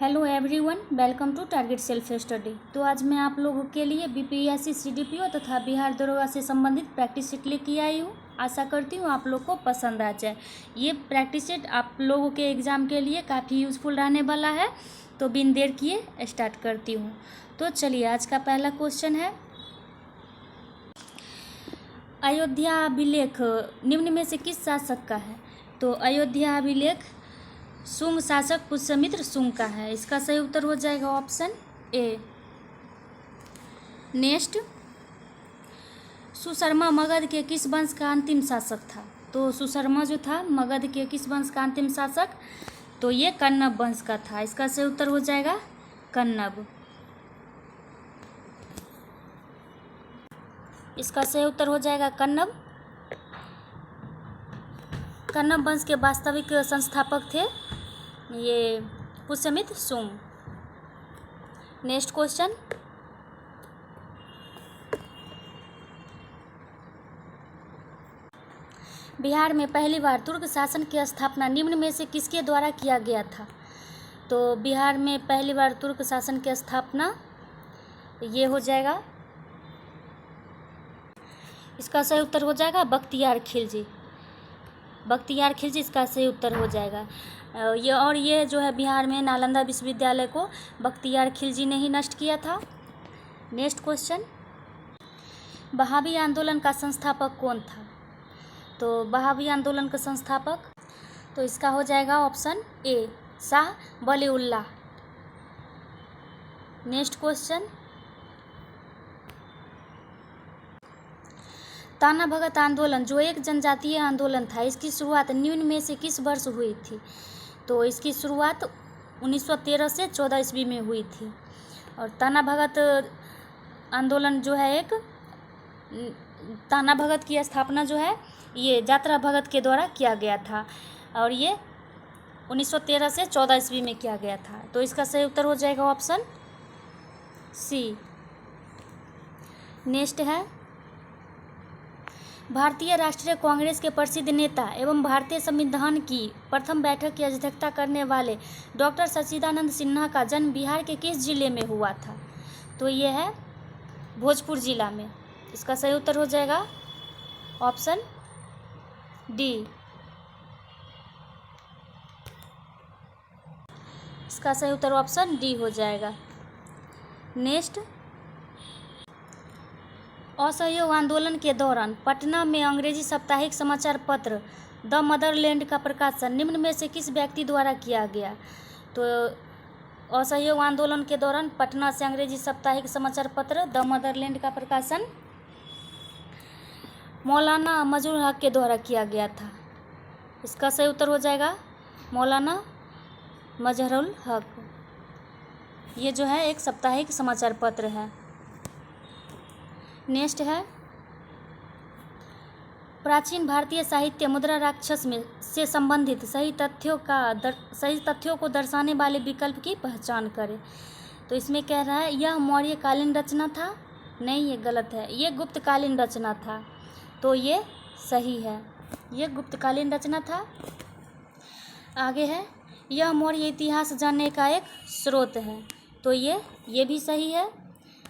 Hello everyone, welcome to Target Self Study. तो आज मैं आप लोगों के लिए बीपीएससी सीडीपीओ तथा बिहार दरोगा से संबंधित प्रैक्टिस शीट लेके आई हूँ। आशा करती हूँ आप लोग को पसंद आ जाए। ये प्रैक्टिस शीट आप लोगों के एग्ज़ाम के लिए काफ़ी यूज़फुल रहने वाला है। तो बिन देर किए स्टार्ट करती हूँ। तो चलिए, आज का पहला क्वेश्चन है, अयोध्या अभिलेख निम्न में से किस शासक का है? तो अयोध्या अभिलेख शुंग शासक पुष्यमित्र शुंग का है। इसका सही उत्तर हो जाएगा option A. Next, Susharma Magadh के किस वंश का अंतिम शासक था? तो सुशर्मा जो था मगध के किस वंश का अंतिम शासक? तो ये कन्नब वंश का था। इसका सही उत्तर हो जाएगा कन्नब। इसका सही उत्तर हो जाएगा कन्नब। कन्नब वंश के वास्तविक संस्थापक थे ये पुष्यमित्र शुंग। नेक्स्ट क्वेश्चन, बिहार में पहली बार तुर्क शासन की स्थापना निम्न में से किसके द्वारा किया गया था? तो बिहार में पहली बार तुर्क शासन की स्थापना ये हो जाएगा, इसका सही उत्तर हो जाएगा बख्तियार खिलजी। बख्तियार खिलजी इसका सही उत्तर हो जाएगा। ये जो है बिहार में नालंदा विश्वविद्यालय को बख्तियार खिलजी ने ही नष्ट किया था। नेक्स्ट क्वेश्चन, बहावी आंदोलन का संस्थापक कौन था? तो बहावी आंदोलन का संस्थापक, तो इसका हो जाएगा option A, Shah Waliullah. Next question, ताना भगत आंदोलन जो एक जनजातीय आंदोलन था, इसकी शुरुआत निम्न में से किस वर्ष हुई थी? तो इसकी शुरुआत 1913 से 14 ईस्वी में हुई थी। और ताना भगत आंदोलन जो है ताना भगत की स्थापना जो है ये जात्रा भगत के द्वारा किया गया था और ये 1913 से 14 ईस्वी में किया गया था। तो इसका सही उत्तर हो जाएगा ऑप्शन सी। नेक्स्ट है, भारतीय राष्ट्रीय कांग्रेस के प्रसिद्ध नेता एवं भारतीय संविधान की प्रथम बैठक की अध्यक्षता करने वाले डॉक्टर सच्चिदानंद सिन्हा का जन्म बिहार के किस जिले में हुआ था? तो ये है भोजपुर जिला में। इसका सही उत्तर हो जाएगा ऑप्शन डी। इसका सही उत्तर ऑप्शन डी हो जाएगा। नेक्स्ट, असहयोग आंदोलन के दौरान पटना में अंग्रेजी साप्ताहिक समाचार पत्र द मदरलैंड का प्रकाशन निम्न में से किस व्यक्ति द्वारा किया गया? तो असहयोग आंदोलन के दौरान पटना से अंग्रेजी साप्ताहिक समाचार पत्र द मदरलैंड का प्रकाशन मौलाना मजहरुल हक के द्वारा किया गया था। इसका सही उत्तर हो जाएगा मौलाना मजहरुल हक। ये जो है एक साप्ताहिक समाचार पत्र है। नेक्स्ट है, प्राचीन भारतीय साहित्य मुद्रा राक्षस में से संबंधित सही तथ्यों को दर्शाने वाले विकल्प की पहचान करें। तो इसमें कह रहा है यह मौर्यकालीन रचना था। नहीं, ये गलत है, ये गुप्तकालीन रचना था। तो ये सही है, ये गुप्तकालीन रचना था। आगे है, यह मौर्य इतिहास जानने का एक स्रोत है। तो ये भी सही है।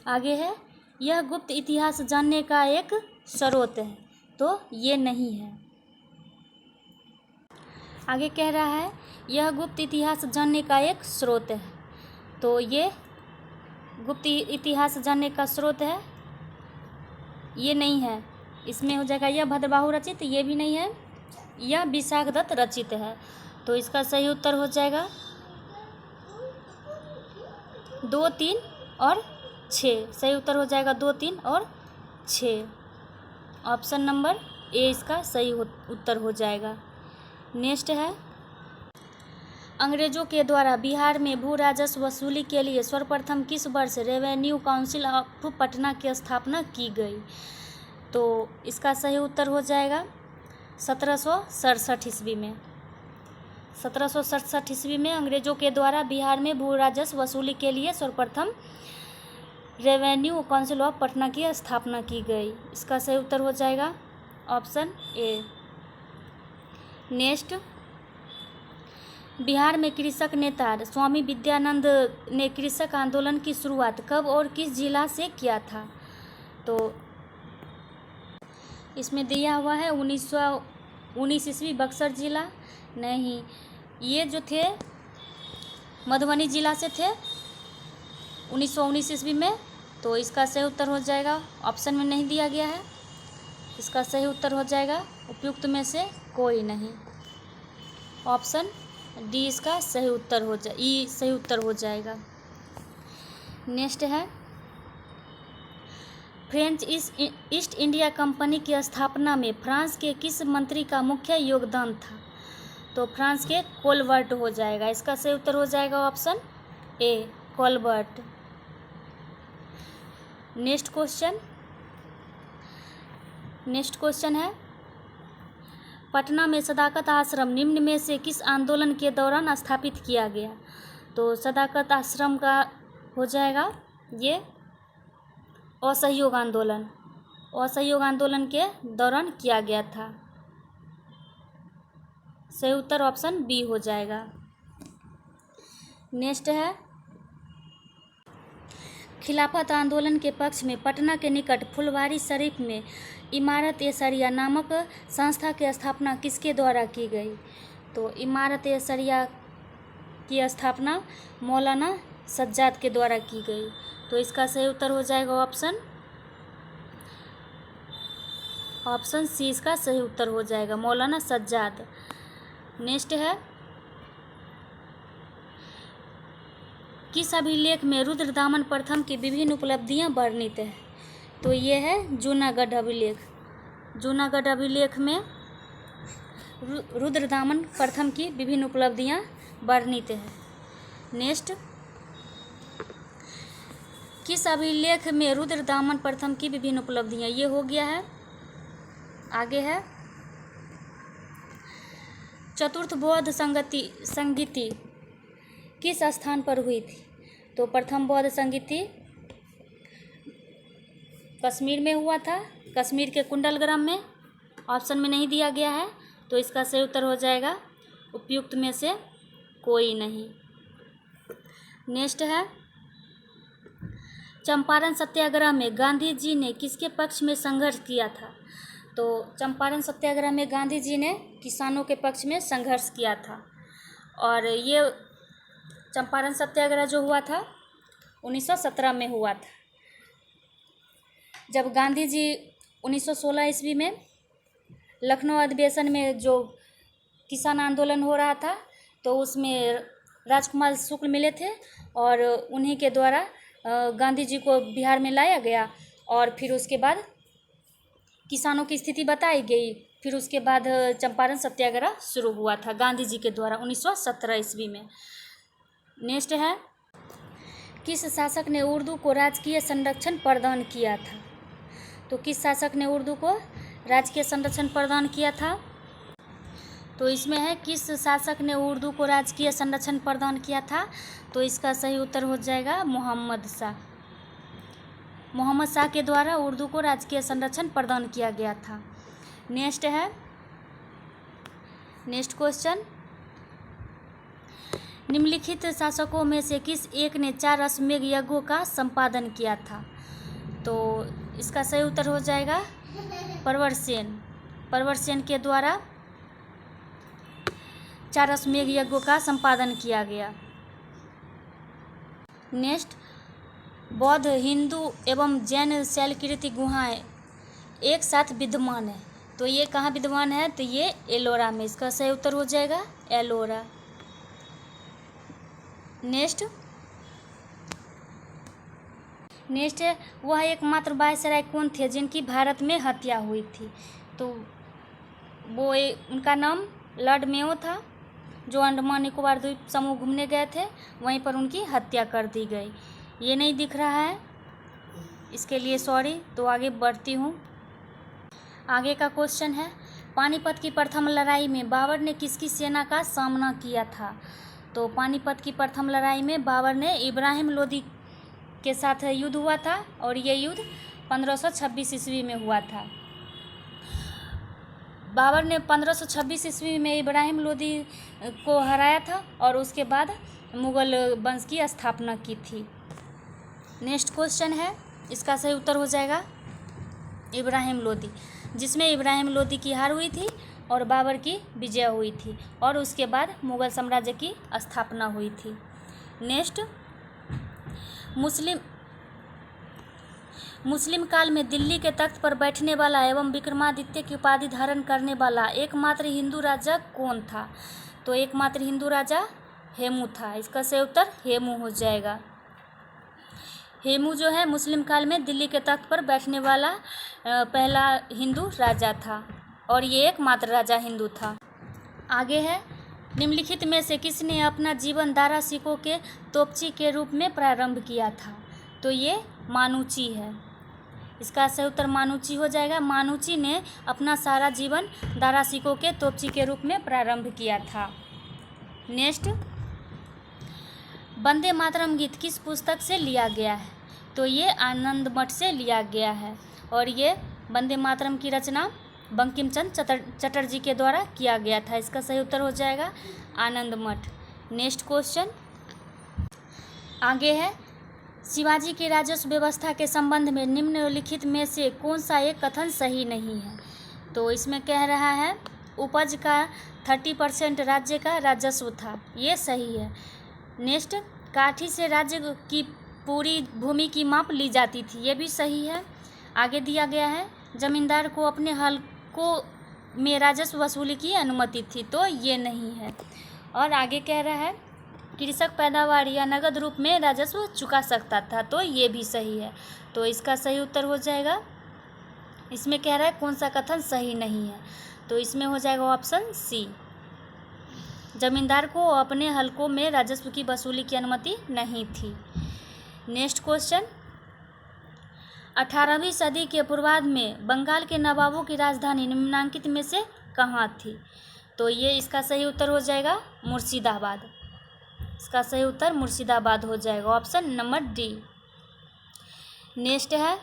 आगे है, यह गुप्त इतिहास जानने का एक स्रोत है। तो ये नहीं है। आगे कह रहा है यह गुप्त इतिहास जानने का एक स्रोत है। तो ये गुप्त इतिहास जानने का स्रोत है, ये नहीं है। इसमें हो जाएगा यह भद्रबाहु रचित, ये भी नहीं है। यह विशाखदत्त रचित है। तो इसका सही उत्तर हो जाएगा 2, 3 और 6। सही उत्तर हो जाएगा 2, 3 और 6। ऑप्शन नंबर ए इसका सही उत्तर हो जाएगा। नेक्स्ट है, अंग्रेजों के द्वारा बिहार में भू राजस्व वसूली के लिए सर्वप्रथम किस वर्ष रेवेन्यू काउंसिल ऑफ पटना की स्थापना की गई? तो इसका सही उत्तर हो जाएगा 1767 ईस्वी में। 1767 ईस्वी में अंग्रेजों के द्वारा बिहार में भू राजस्व वसूली के लिए सर्वप्रथम रेवेन्यू काउंसिल ऑफ पटना की स्थापना की गई। इसका सही उत्तर हो जाएगा ऑप्शन ए। नेक्स्ट, बिहार में कृषक नेता स्वामी विद्यानंद ने कृषक आंदोलन की शुरुआत कब और किस जिला से किया था? तो इसमें दिया हुआ है 1919 ईस्वी बक्सर जिला। नहीं, ये जो थे मधुबनी जिला से थे 1919 ईस्वी में। तो इसका सही उत्तर हो जाएगा, ऑप्शन में नहीं दिया गया है, इसका सही उत्तर हो जाएगा उपयुक्त में से कोई नहीं। ऑप्शन डी इसका सही उत्तर सही उत्तर हो जाएगा। नेक्स्ट है, फ्रेंच ईस्ट इंडिया कंपनी की स्थापना में फ्रांस के किस मंत्री का मुख्य योगदान था? तो फ्रांस के कोलबर्ट हो जाएगा, इसका सही उत्तर हो जाएगा option A Colbert. Next question है, पटना में सदाकत आश्रम निम्न में से किस आंदोलन के दौरान स्थापित किया गया? तो सदाकत आश्रम का हो जाएगा ये असहयोग आंदोलन के दौरान किया गया था। सही उत्तर ऑप्शन बी हो जाएगा। नेक्स्ट है, खिलाफत आंदोलन के पक्ष में पटना के निकट फुलवारी शरीफ में इमारत-ए-शरिया नामक संस्था की स्थापना किसके द्वारा की गई? तो इमारत-ए-शरिया की स्थापना मौलाना सज्जाद के द्वारा की गई। तो इसका सही उत्तर हो जाएगा ऑप्शन सी इसका सही उत्तर हो जाएगा, मौलाना सज्जाद। नेक्स्ट है, किस अभिलेख में रुद्रदामन प्रथम की विभिन्न उपलब्धियां वर्णित है? तो ये है जूनागढ़ अभिलेख। जूनागढ़ अभिलेख में रुद्रदामन प्रथम की विभिन्न उपलब्धियां वर्णित है। नेक्स्ट, किस अभिलेख में रुद्रदामन प्रथम की विभिन्न उपलब्धियां, ये हो गया है। आगे है, चतुर्थ बौद्ध संगीति किस स्थान पर हुई थी? तो प्रथम बौद्ध संगीति कश्मीर में हुआ था, कश्मीर के कुंडलग्राम में। ऑप्शन में नहीं दिया गया है, तो इसका सही उत्तर हो जाएगा उपयुक्त में से कोई नहीं। नेक्स्ट है, चंपारण सत्याग्रह में गांधी जी ने किसके पक्ष में संघर्ष किया था? तो चंपारण सत्याग्रह में गांधी जी ने किसानों के पक्ष में संघर्ष किया था। और ये चंपारण सत्याग्रह जो हुआ था 1917 में हुआ था, जब गांधी जी 1916 ईस्वी में लखनऊ अधिवेशन में जो किसान आंदोलन हो रहा था, तो उसमें राजकुमार शुक्ल मिले थे और उन्हीं के द्वारा गांधी जी को बिहार में लाया गया और फिर उसके बाद किसानों की स्थिति बताई गई। फिर उसके बाद चंपारण सत्याग्रह शुरू हुआ था गांधी जी के द्वारा 1917 ईस्वी में। नेक्स्ट है, किस शासक ने उर्दू को राजकीय संरक्षण प्रदान किया था? तो किस शासक ने उर्दू को राजकीय संरक्षण प्रदान किया था? तो इसमें है, किस शासक ने उर्दू को राजकीय संरक्षण प्रदान किया था? तो इसका सही उत्तर हो जाएगा मोहम्मद शाह। मोहम्मद शाह के द्वारा उर्दू को राजकीय संरक्षण प्रदान किया गया था। नेक्स्ट है, नेक्स्ट क्वेश्चन, निम्नलिखित शासकों में से किस एक ने 4 अश्वमेध यज्ञों का संपादन किया था? तो इसका सही उत्तर हो जाएगा परवर सेन के द्वारा 4 अश्वमेध यज्ञों का संपादन किया गया। नेक्स्ट, बौद्ध, हिंदू एवं जैन शैलकृति गुहाएं एक साथ विद्यमान है, तो ये कहाँ विद्यमान है? तो ये एलोरा में। इसका सही उत्तर हो जाएगा एलोरा। नेक्स्ट है, वह एकमात्र वायसराय कौन थे जिनकी भारत में हत्या हुई थी? तो वो उनका नाम लॉर्ड मेयो था, जो अंडमान निकोबार द्वीप समूह घूमने गए थे, वहीं पर उनकी हत्या कर दी गई। ये नहीं दिख रहा है, इसके लिए सॉरी। तो आगे बढ़ती हूँ। आगे का क्वेश्चन है, पानीपत की प्रथम लड़ाई में बाबर ने किसकी सेना का सामना किया था? तो पानीपत की प्रथम लड़ाई में बाबर ने इब्राहिम लोदी के साथ युद्ध हुआ था और ये युद्ध 1526 ईस्वी में हुआ था। बाबर ने 1526 ईस्वी में इब्राहिम लोदी को हराया था और उसके बाद मुग़ल वंश की स्थापना की थी। नेक्स्ट क्वेश्चन है, इसका सही उत्तर हो जाएगा इब्राहिम लोदी, जिसमें इब्राहिम लोदी की हार हुई थी और बाबर की विजय हुई थी और उसके बाद मुग़ल साम्राज्य की स्थापना हुई थी। नेक्स्ट, मुस्लिम काल में दिल्ली के तख्त पर बैठने वाला एवं विक्रमादित्य की उपाधि धारण करने वाला एकमात्र हिंदू राजा कौन था? तो एकमात्र हिंदू राजा हेमू था। इसका सही उत्तर हेमू हो जाएगा। हेमू जो है मुस्लिम काल में दिल्ली के तख्त पर बैठने वाला पहला हिंदू राजा था और ये एकमात्र राजा हिंदू था। आगे है, निम्नलिखित में से किसने अपना जीवन दारा सिकों के तोपची के रूप में प्रारंभ किया था? तो ये मानुची है। इसका सही उत्तर मानुची हो जाएगा। मानुची ने अपना सारा जीवन दारा सिकों के तोपची के रूप में प्रारंभ किया था। नेक्स्ट, वंदे मातरम गीत किस पुस्तक से लिया गया है? तो ये आनंद मठ से लिया गया है और ये वंदे मातरम की रचना बंकिम चंद्र चटर्जी के द्वारा किया गया था। इसका सही उत्तर हो जाएगा आनंद मठ। नेक्स्ट क्वेश्चन आगे है, शिवाजी की राजस्व व्यवस्था के संबंध में निम्नलिखित में से कौन सा एक कथन सही नहीं है? तो इसमें कह रहा है उपज का 30% राज्य का राजस्व था, ये सही है। नेक्स्ट, काठी से राज्य की पूरी भूमि की माप ली जाती थी, ये भी सही है। आगे दिया गया है, जमींदार को अपने हलकों में राजस्व वसूली की अनुमति थी, तो ये नहीं है। और आगे कह रहा है कृषक पैदावार या नगद रूप में राजस्व चुका सकता था, तो ये भी सही है। तो इसका सही उत्तर हो जाएगा, इसमें कह रहा है कौन सा कथन सही नहीं है, तो इसमें हो जाएगा ऑप्शन सी, जमींदार को अपने हलकों में राजस्व की वसूली की अनुमति नहीं थी। नेक्स्ट क्वेश्चन, 18वीं सदी के पूर्वार्ध में बंगाल के नवाबों की राजधानी निम्नलिखित में से कहाँ थी? तो ये इसका सही उत्तर हो जाएगा मुर्शिदाबाद। इसका सही उत्तर मुर्शिदाबाद हो जाएगा, ऑप्शन नंबर डी। नेक्स्ट है,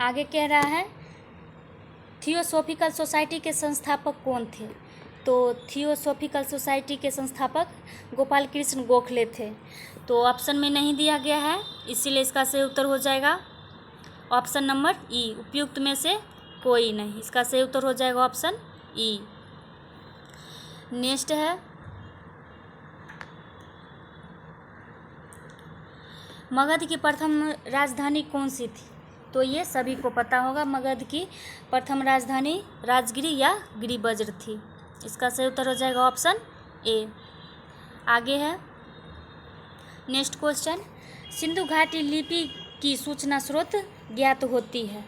आगे कह रहा है थियोसॉफिकल सोसाइटी के संस्थापक कौन थे? तो थियोसॉफिकल सोसाइटी के संस्थापक गोपाल कृष्ण गोखले थे, तो ऑप्शन में नहीं दिया गया है, इसीलिए इसका सही उत्तर हो जाएगा ऑप्शन नंबर ई, उपयुक्त में से कोई नहीं। इसका सही उत्तर हो जाएगा ऑप्शन ई। नेक्स्ट है, मगध की प्रथम राजधानी कौन सी थी? तो ये सभी को पता होगा, मगध की प्रथम राजधानी राजगिरी या गिरिवज्र थी। इसका सही उत्तर हो जाएगा ऑप्शन ए। आगे है नेक्स्ट क्वेश्चन, सिंधु घाटी लिपि की सूचना स्रोत ज्ञात होती है,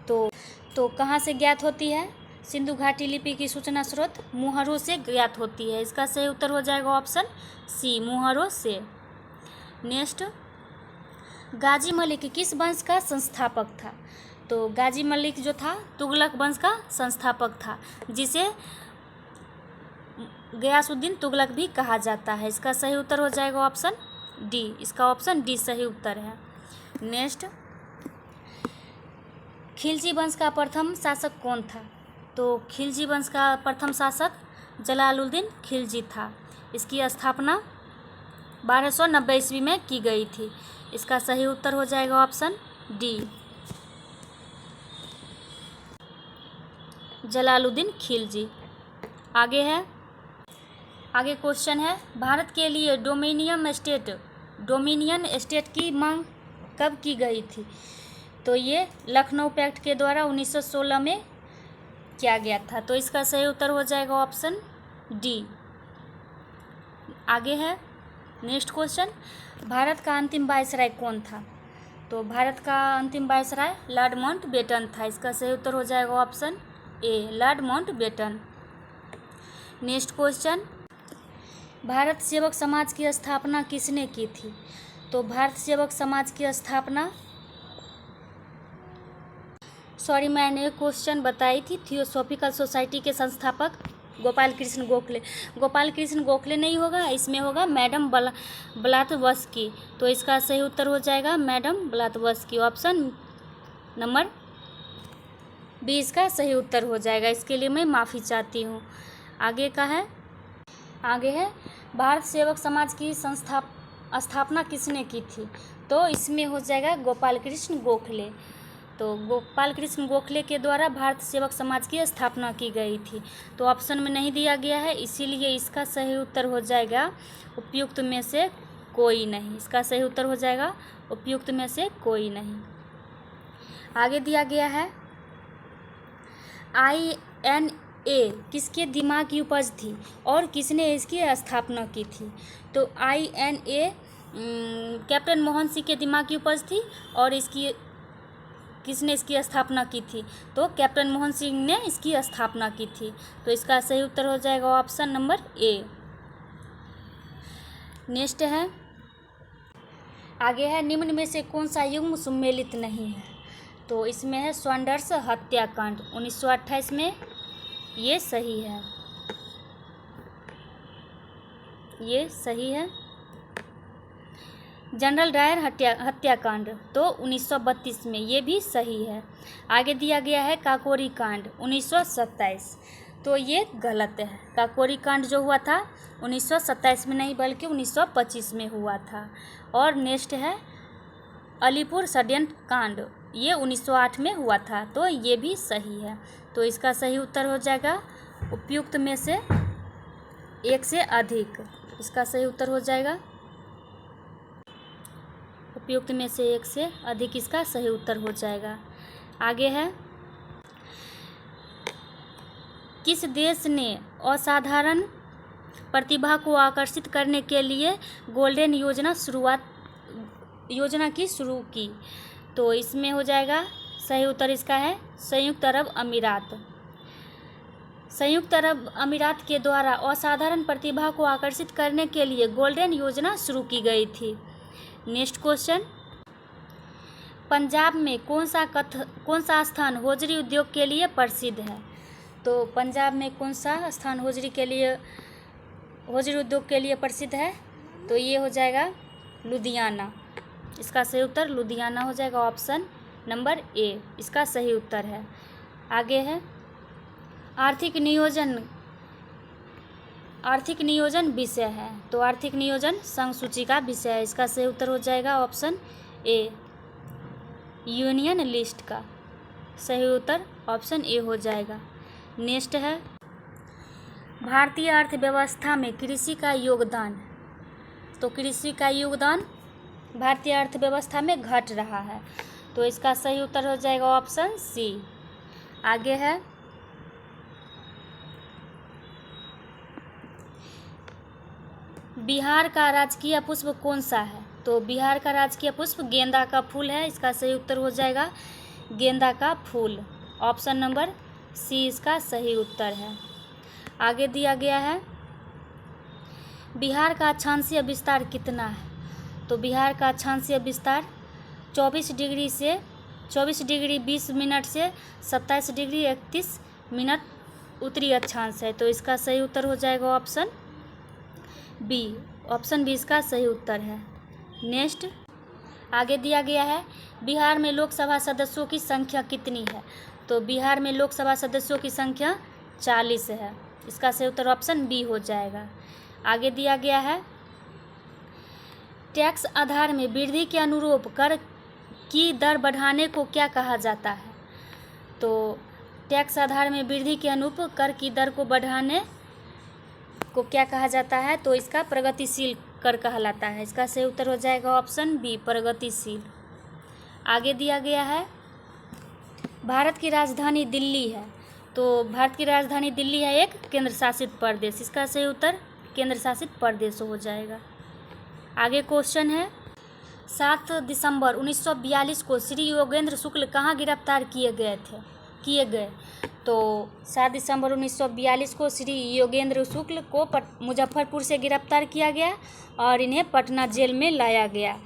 तो कहाँ से ज्ञात होती है? सिंधु घाटी लिपि की सूचना स्रोत मुहरों से ज्ञात होती है। इसका सही उत्तर हो जाएगा ऑप्शन सी, मुहरों से। नेक्स्ट, गाजी मलिक किस वंश का संस्थापक था? तो गाजी मलिक जो था तुगलक वंश का संस्थापक था, जिसे गयासुद्दीन तुगलक भी कहा जाता है। इसका सही उत्तर हो जाएगा ऑप्शन डी, इसका ऑप्शन डी सही उत्तर है। नेक्स्ट, खिलजी वंश का प्रथम शासक कौन था? तो खिलजी वंश का प्रथम शासक जलालुद्दीन खिलजी था। इसकी स्थापना 1290 ईस्वी में की गई थी। इसका सही उत्तर हो जाएगा ऑप्शन डी, जलालुद्दीन खिलजी। आगे क्वेश्चन है, भारत के लिए डोमिनियन स्टेट की मांग कब की गई थी? तो ये लखनऊ पैक्ट के द्वारा 1916 में किया गया था। तो इसका सही उत्तर हो जाएगा ऑप्शन डी। आगे है नेक्स्ट क्वेश्चन, भारत का अंतिम वायसराय कौन था? तो भारत का अंतिम वायसराय लॉर्ड माउंटबेटन था। इसका सही उत्तर हो जाएगा option A, Lord Mountbatten. Next question, Bharat सेवक समाज की स्थापना किसने की थी? तो भारत सेवक समाज की स्थापना, मैंने क्वेश्चन बताई थी, थियोसॉफिकल सोसाइटी के संस्थापक गोपाल कृष्ण गोखले। गोपाल कृष्ण गोखले नहीं होगा, इसमें होगा मैडम ब्लातवर्स्की। तो इसका सही उत्तर हो जाएगा मैडम ब्लातवर्स्की, ऑप्शन नंबर बी इसका सही उत्तर हो जाएगा। इसके लिए मैं माफ़ी चाहती हूँ। आगे है भारत सेवक समाज की स्थापना किसने की थी? तो इसमें हो जाएगा गोपाल कृष्ण गोखले। तो गोपाल कृष्ण गोखले के द्वारा भारत सेवक समाज की स्थापना की गई थी। तो ऑप्शन में नहीं दिया गया है, इसीलिए इसका सही उत्तर हो जाएगा उपयुक्त में से कोई नहीं। इसका सही उत्तर हो जाएगा उपयुक्त में से कोई नहीं। आगे दिया गया है INA किसके दिमाग की उपज थी और किसने इसकी स्थापना की थी? तो INA कैप्टन मोहन सिंह के दिमाग की उपज थी और किसने इसकी स्थापना की थी? तो कैप्टन मोहन सिंह ने इसकी स्थापना की थी। तो इसका सही उत्तर हो जाएगा ऑप्शन नंबर ए। नेक्स्ट है, आगे है निम्न में से कौन सा युग्म सम्मिलित नहीं है? तो इसमें है सॉन्डर्स हत्याकांड 1928 में, ये सही है, ये सही है। जनरल डायर हत्याकांड तो 1932 में, ये भी सही है। आगे दिया गया है काकोरी कांड 1927, तो ये गलत है। काकोरी कांड जो हुआ था 1927 में नहीं बल्कि 1925 में हुआ था। और नेक्स्ट है अलीपुर षड्यंत्र कांड, ये 1908 में हुआ था, तो ये भी सही है। तो इसका सही उत्तर हो जाएगा उपयुक्त में से एक से अधिक। इसका सही उत्तर हो जाएगा उपयुक्त में से एक से अधिक, इसका सही उत्तर हो जाएगा। आगे है किस देश ने असाधारण प्रतिभा को आकर्षित करने के लिए गोल्डन योजना की शुरू की? तो इसमें हो जाएगा सही उत्तर इसका है संयुक्त अरब अमीरात। संयुक्त अरब अमीरात के द्वारा असाधारण प्रतिभा को आकर्षित करने के लिए गोल्डन योजना शुरू की गई थी। नेक्स्ट क्वेश्चन, पंजाब में कौन सा स्थान होजरी उद्योग के लिए प्रसिद्ध है? तो पंजाब में कौन सा स्थान होजरी उद्योग के लिए प्रसिद्ध है? तो ये हो जाएगा लुधियाना। इसका सही उत्तर लुधियाना हो जाएगा, ऑप्शन नंबर ए इसका सही उत्तर है। आगे है आर्थिक नियोजन विषय है, तो आर्थिक नियोजन संघ सूची का विषय है। इसका सही उत्तर हो जाएगा ऑप्शन ए यूनियन लिस्ट का सही उत्तर ऑप्शन ए हो जाएगा। नेक्स्ट है भारतीय अर्थव्यवस्था में कृषि का योगदान, तो कृषि का योगदान भारतीय अर्थव्यवस्था में घट रहा है, तो इसका सही उत्तर हो जाएगा ऑप्शन सी। आगे है बिहार का राजकीय पुष्प कौन सा है? तो बिहार का राजकीय पुष्प गेंदा का फूल है। इसका सही उत्तर हो जाएगा गेंदा का फूल, ऑप्शन नंबर सी इसका सही उत्तर है। आगे दिया गया है बिहार का अक्षांशीय विस्तार कितना है? तो बिहार का अक्षांशीय विस्तार 24 डिग्री 20 मिनट से 27 डिग्री 31 मिनट उत्तरी अक्षांश है, तो इसका सही उत्तर हो जाएगा ऑप्शन बी। ऑप्शन बी इसका सही उत्तर है। नेक्स्ट आगे दिया गया है बिहार में लोकसभा सदस्यों की संख्या कितनी है? तो बिहार में लोकसभा सदस्यों की संख्या 40 है। इसका सही उत्तर ऑप्शन बी हो जाएगा। आगे दिया गया है टैक्स आधार में वृद्धि के अनुरूप कर की दर बढ़ाने को क्या कहा जाता है? तो टैक्स आधार में वृद्धि के अनुरूप कर की दर को बढ़ाने को क्या कहा जाता है? तो इसका प्रगतिशील कर कहलाता है। इसका सही उत्तर हो जाएगा ऑप्शन बी प्रगतिशील। आगे दिया गया है भारत की राजधानी दिल्ली है, तो भारत की राजधानी दिल्ली है एक केंद्र शासित प्रदेश। इसका सही उत्तर केंद्र शासित प्रदेश हो जाएगा। आगे क्वेश्चन है 7 दिसंबर 1942 को श्री योगेंद्र शुक्ल कहाँ गिरफ्तार किए गए? तो 7 दिसंबर 1942 को श्री योगेंद्र शुक्ल को मुजफ्फरपुर से गिरफ्तार किया गया और इन्हें पटना जेल में लाया गया।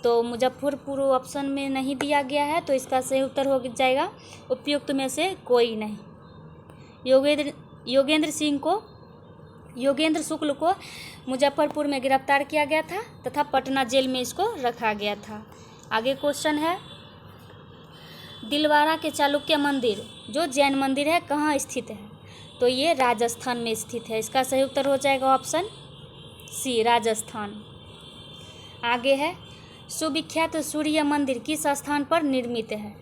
तो मुजफ्फरपुर ऑप्शन में नहीं दिया गया है, तो इसका सही उत्तर हो जाएगा उपयुक्त में से कोई नहीं। योगेंद्र शुक्ल को मुजफ्फरपुर में गिरफ्तार किया गया था तथा पटना जेल में इसको रखा गया था। आगे क्वेश्चन है दिलवारा के चालुक्य मंदिर जो जैन मंदिर है कहाँ स्थित है? तो ये राजस्थान में स्थित है। इसका सही उत्तर हो जाएगा ऑप्शन सी, राजस्थान। आगे है, सुविख्यात सूर्य मंदिर किस स्थान पर निर्मित है?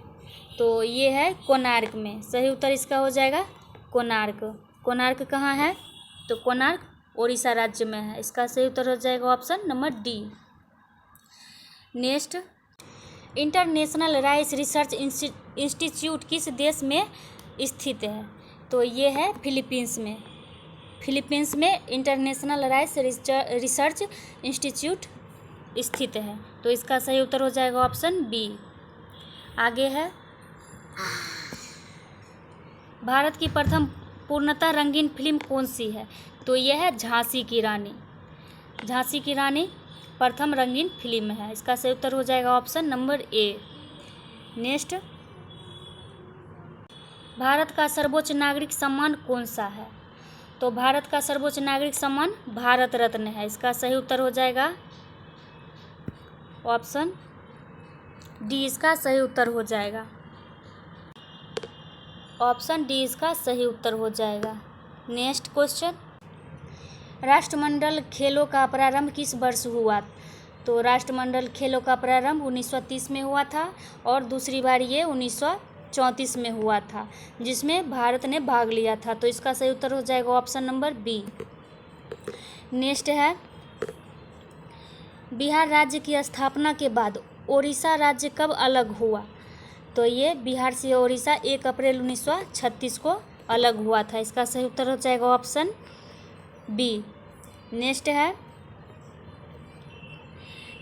तो ये है कोणार्क में। सही उत्तर इसका हो जाएगा कोणार्क। कोणार्क कहाँ है? तो कोणार्क ओडिशा राज्य में है। इसका सही उत्तर हो जाएगा option number D. Next, international rice research institute किस देश में स्थित है? तो ये है फिलीपींस में। फिलीपींस में इंटरनेशनल राइस रिसर्च इंस्टीट्यूट स्थित है। तो इसका सही उत्तर हो जाएगा ऑप्शन बी। आगे है, भारत की प्रथम पूर्णतः रंगीन फिल्म कौन सी है? तो यह है झांसी की रानी। झांसी की रानी प्रथम रंगीन फिल्म है। इसका सही उत्तर हो जाएगा option number A. Next, Bharat का सर्वोच्च नागरिक सम्मान कौन सा है? तो भारत का सर्वोच्च नागरिक सम्मान भारत रत्न है। इसका सही उत्तर हो जाएगा ऑप्शन डी। इसका सही उत्तर हो जाएगा ऑप्शन डी। इसका सही उत्तर हो जाएगा। नेक्स्ट क्वेश्चन, राष्ट्रमंडल खेलों का प्रारंभ किस वर्ष हुआ? तो राष्ट्रमंडल खेलों का प्रारंभ 1930 में हुआ था और दूसरी बार ये 1934 में हुआ था, जिसमें भारत ने भाग लिया था। तो इसका सही उत्तर हो जाएगा ऑप्शन नंबर बी। नेक्स्ट है, बिहार राज्य की स्थापना के बाद ओडिशा राज्य कब अलग हुआ? तो ये बिहार से ओडिशा 1 अप्रैल 1936 को अलग हुआ था। इसका सही उत्तर हो जाएगा ऑप्शन बी। नेक्स्ट है,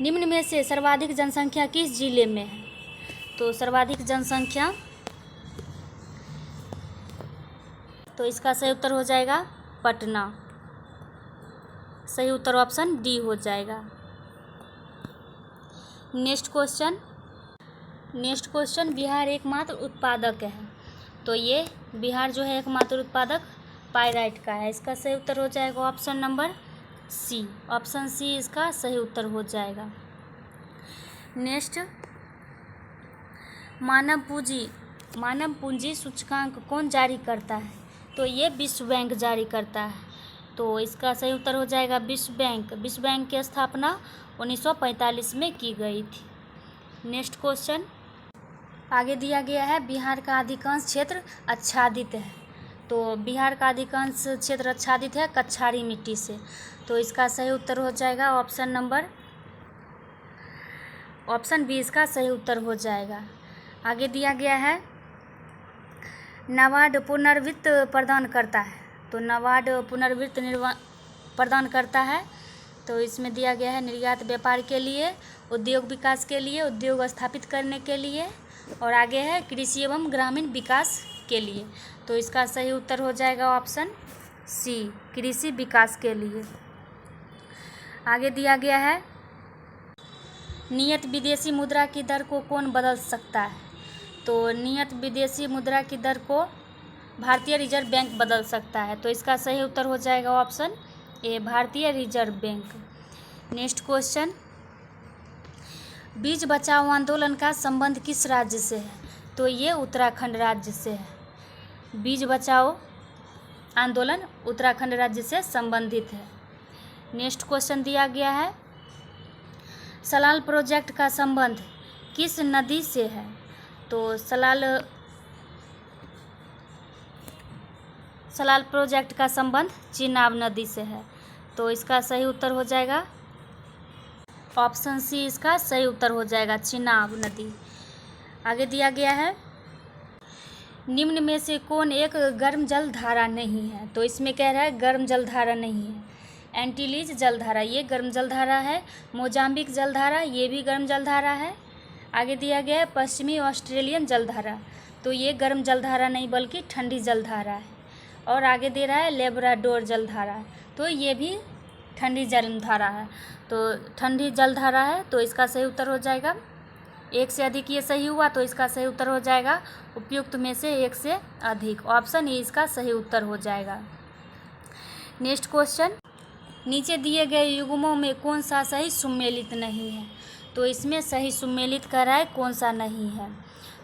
निम्न में से सर्वाधिक जनसंख्या किस जिले में है? तो सर्वाधिक जनसंख्या, तो इसका सही उत्तर हो जाएगा पटना। सही उत्तर ऑप्शन डी हो जाएगा। नेक्स्ट क्वेश्चन, बिहार एकमात्र उत्पादक है। तो ये बिहार जो है एकमात्र उत्पादक पाइराइट का है। इसका सही उत्तर हो जाएगा option number C. Option C इसका सही उत्तर हो जाएगा। नेक्स्ट, मानव पूंजी सूचकांक कौन जारी करता है? तो ये विश्व बैंक जारी करता है। तो इसका सही उत्तर हो जाएगा विश्व बैंक। विश्व बैंक की स्थापना 1945 में की गई थी। नेक्स्ट क्वेश्चन, आगे दिया गया है, बिहार का अधिकांश क्षेत्र आच्छादित है। तो बिहार का अधिकांश क्षेत्र आच्छादित है कछारी मिट्टी से। तो इसका सही उत्तर हो जाएगा ऑप्शन बी। इसका सही उत्तर हो जाएगा। आगे दिया गया है, नाबार्ड पुनर्वित्त प्रदान करता है। तो नाबार्ड पुनर्वित्त प्रदान करता है। तो इसमें दिया गया है निर्यात व्यापार के लिए, उद्योग विकास के लिए, उद्योग स्थापित करने के लिए, और आगे है कृषि एवं ग्रामीण विकास के लिए। तो इसका सही उत्तर हो जाएगा ऑप्शन सी, कृषि विकास के लिए। आगे दिया गया है, नियत विदेशी मुद्रा की दर को कौन बदल सकता है? तो नियत विदेशी मुद्रा की दर को भारतीय रिजर्व बैंक बदल सकता है। तो इसका सही उत्तर हो जाएगा ऑप्शन ए, भारतीय रिजर्व बैंक। नेक्स्ट क्वेश्चन, बीज बचाओ आंदोलन का संबंध किस राज्य से है? तो ये उत्तराखंड राज्य से है। बीज बचाओ आंदोलन उत्तराखंड राज्य से संबंधित है। नेक्स्ट क्वेश्चन दिया गया है, सलाल प्रोजेक्ट का संबंध किस नदी से है? तो सलाल प्रोजेक्ट का संबंध चिनाब नदी से है। तो इसका सही उत्तर हो जाएगा ऑप्शन सी। इसका सही उत्तर हो जाएगा चिनाब नदी। आगे दिया गया है, निम्न में से कौन एक गर्म जल धारा नहीं है? तो इसमें कह रहा है गर्म जल धारा नहीं है। एंटीलीज जलधारा ये गर्म जलधारा है। मोजाम्बिक जलधारा ये भी गर्म जलधारा है। आगे दिया गया है पश्चिमी ऑस्ट्रेलियन जलधारा। तो ये गर्म जलधारा नहीं बल्कि ठंडी जलधारा है। और आगे दे रहा है लेब्राडोर जलधारा। तो ये भी ठंडी जलधारा है। तो ठंडी जलधारा है। तो इसका सही उत्तर हो जाएगा, एक से अधिक ये सही हुआ। तो इसका सही उत्तर हो जाएगा उपयुक्त में से एक से अधिक। ऑप्शन ए इसका सही उत्तर हो जाएगा। नेक्स्ट क्वेश्चन, नीचे दिए गए युग्मों में कौन सा सही सुमेलित नहीं है? तो इसमें सही सुमेलित कर रहा है कौन सा नहीं है?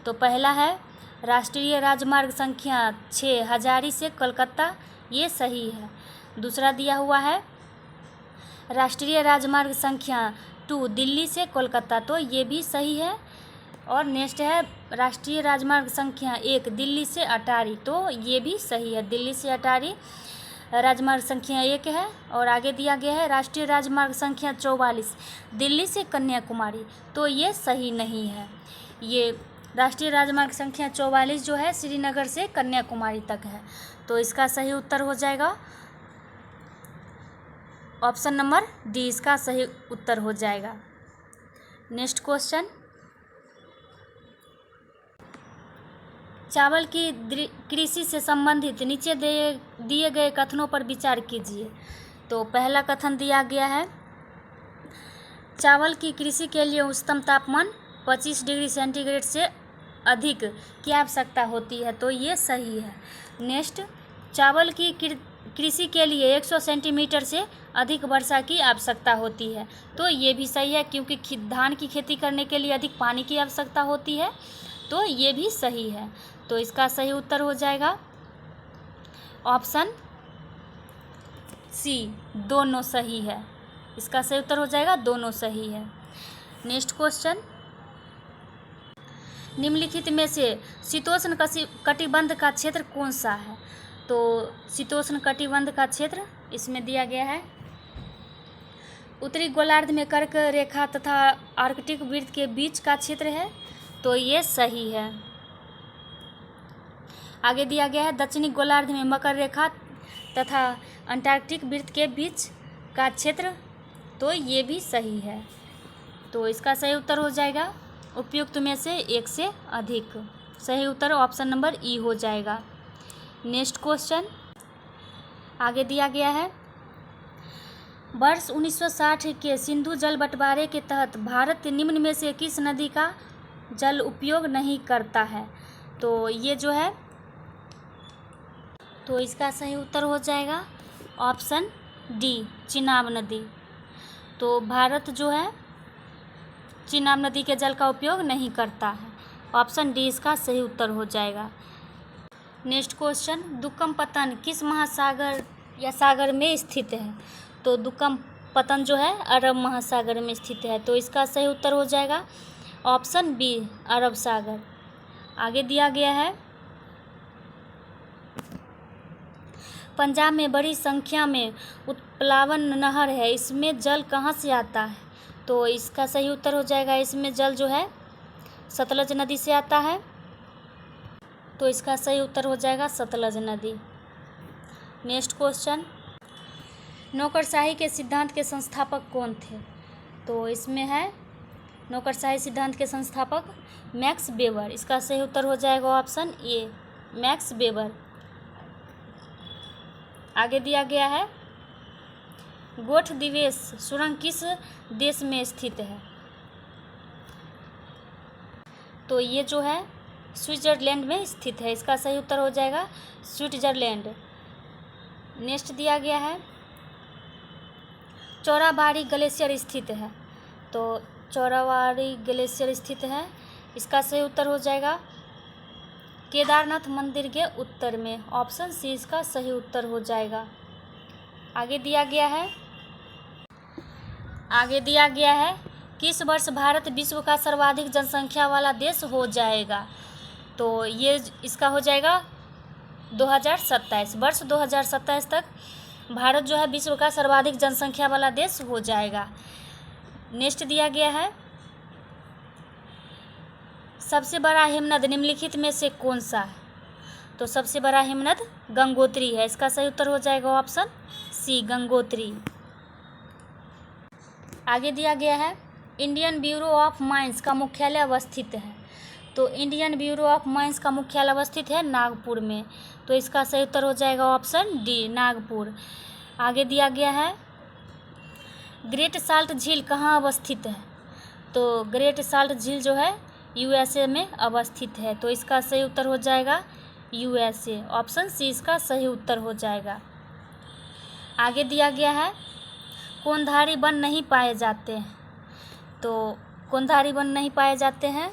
तो पहला है राष्ट्रीय राजमार्ग संख्या 6 हजारी से कोलकाता, ये सही है। दूसरा दिया हुआ है राष्ट्रीय राजमार्ग संख्या 2 दिल्ली से कोलकाता, तो ये भी सही है। और नेक्स्ट है राष्ट्रीय राजमार्ग संख्या 1 दिल्ली से अटारी, तो ये भी सही है, दिल्ली से अटारी राजमार्ग संख्या 1 है। और आगे दिया गया है राष्ट्रीय राजमार्ग संख्या 44 दिल्ली से कन्याकुमारी, तो ये सही नहीं है। ये राष्ट्रीय राजमार्ग संख्या 44 जो है श्रीनगर से कन्याकुमारी तक है, तो इसका सही उत्तर हो जाएगा ऑप्शन नंबर डी, इसका सही उत्तर हो जाएगा। नेक्स्ट क्वेश्चन, चावल की कृषि से संबंधित नीचे दिए गए कथनों पर विचार कीजिए। तो पहला कथन दिया गया है चावल की कृषि के लिए उच्चतम तापमान 25 डिग्री सेंटीग्रेड से अधिक की आवश्यकता होती है, तो ये सही है। नेक्स्ट, चावल की कृषि के लिए 100 सेंटीमीटर से अधिक वर्षा की आवश्यकता होती है, तो ये भी सही है, क्योंकि धान की खेती करने के लिए अधिक पानी की आवश्यकता होती है, तो ये भी सही है। तो इसका सही उत्तर हो जाएगा ऑप्शन सी, दोनों सही है। इसका सही उत्तर हो जाएगा दोनों सही है। नेक्स्ट क्वेश्चन, निम्नलिखित में से शीतोष्ण कटिबंध का क्षेत्र कौन सा है? तो शीतोष्ण कटिबंध का क्षेत्र इसमें दिया गया है उत्तरी गोलार्ध में कर्क रेखा तथा आर्कटिक वृत्त के बीच का क्षेत्र है, तो ये सही है। आगे दिया गया है दक्षिणी गोलार्ध में मकर रेखा तथा अंटार्कटिक वृत्त के बीच का क्षेत्र, तो ये भी सही है। तो इसका सही उत्तर हो जाएगा उपयुक्त में से एक से अधिक। सही उत्तर ऑप्शन नंबर ई हो जाएगा। नेक्स्ट क्वेश्चन, आगे दिया गया है वर्ष 1960 के सिंधु जल बंटवारे के तहत भारत निम्न में से किस नदी का जल उपयोग नहीं करता है? तो ये जो है, तो इसका सही उत्तर हो जाएगा ऑप्शन डी, चिनाब नदी। तो भारत जो है चिनाब नदी के जल का उपयोग नहीं करता है, ऑप्शन डी इसका सही उत्तर हो जाएगा। नेक्स्ट क्वेश्चन, दुक्कम पतन किस महासागर या सागर में स्थित है? तो दुक्कम पतन जो है अरब महासागर में स्थित है, तो इसका सही उत्तर हो जाएगा ऑप्शन बी, अरब सागर। आगे दिया गया है पंजाब में बड़ी संख्या में उत्प्लावन नहर है, इसमें जल कहाँ से आता है? तो इसका सही उत्तर हो जाएगा इसमें जल जो है सतलज नदी से आता है, तो इसका सही उत्तर हो जाएगा सतलज नदी। नेक्स्ट क्वेश्चन, नौकरशाही के सिद्धांत के संस्थापक कौन थे? तो इसमें है नौकरशाही सिद्धांत के संस्थापक मैक्स वेबर, इसका सही उत्तर हो जाएगा ऑप्शन ए, मैक्स वेबर। आगे दिया गया है गोठ दिवेश सुरंग किस देश में स्थित है? तो ये जो है स्विट्जरलैंड में स्थित है, इसका सही उत्तर हो जाएगा स्विट्जरलैंड। नेक्स्ट दिया गया है चौराबाड़ी ग्लेशियर स्थित है, तो चौराबाड़ी ग्लेशियर स्थित है, इसका सही उत्तर हो जाएगा केदारनाथ मंदिर के उत्तर में, ऑप्शन सी इसका सही उत्तर हो जाएगा। आगे दिया गया है किस वर्ष भारत विश्व का सर्वाधिक जनसंख्या वाला देश हो जाएगा? तो ये इसका हो जाएगा 2027, वर्ष 2027 तक भारत जो है विश्व का सर्वाधिक जनसंख्या वाला देश हो जाएगा। नेक्स्ट दिया गया है सबसे बड़ा हिमनद निम्नलिखित में से कौन सा है? तो सबसे बड़ा हिमनद गंगोत्री है, इसका सही उत्तर हो जाएगा ऑप्शन सी, गंगोत्री। आगे दिया गया है इंडियन ब्यूरो ऑफ माइंस का मुख्यालय अवस्थित है, तो इंडियन ब्यूरो ऑफ माइंस का मुख्यालय अवस्थित है नागपुर में, तो इसका सही उत्तर हो जाएगा ऑप्शन डी, नागपुर। आगे दिया गया है ग्रेट साल्ट झील कहाँ अवस्थित है? तो ग्रेट साल्ट झील जो है यूएसए में अवस्थित है, तो इसका सही उत्तर हो जाएगा यूएसए, ऑप्शन सी इसका सही उत्तर हो जाएगा। आगे दिया गया है कोनधारी वन नहीं पाए जाते हैं, तो कोनधारी वन नहीं पाए जाते हैं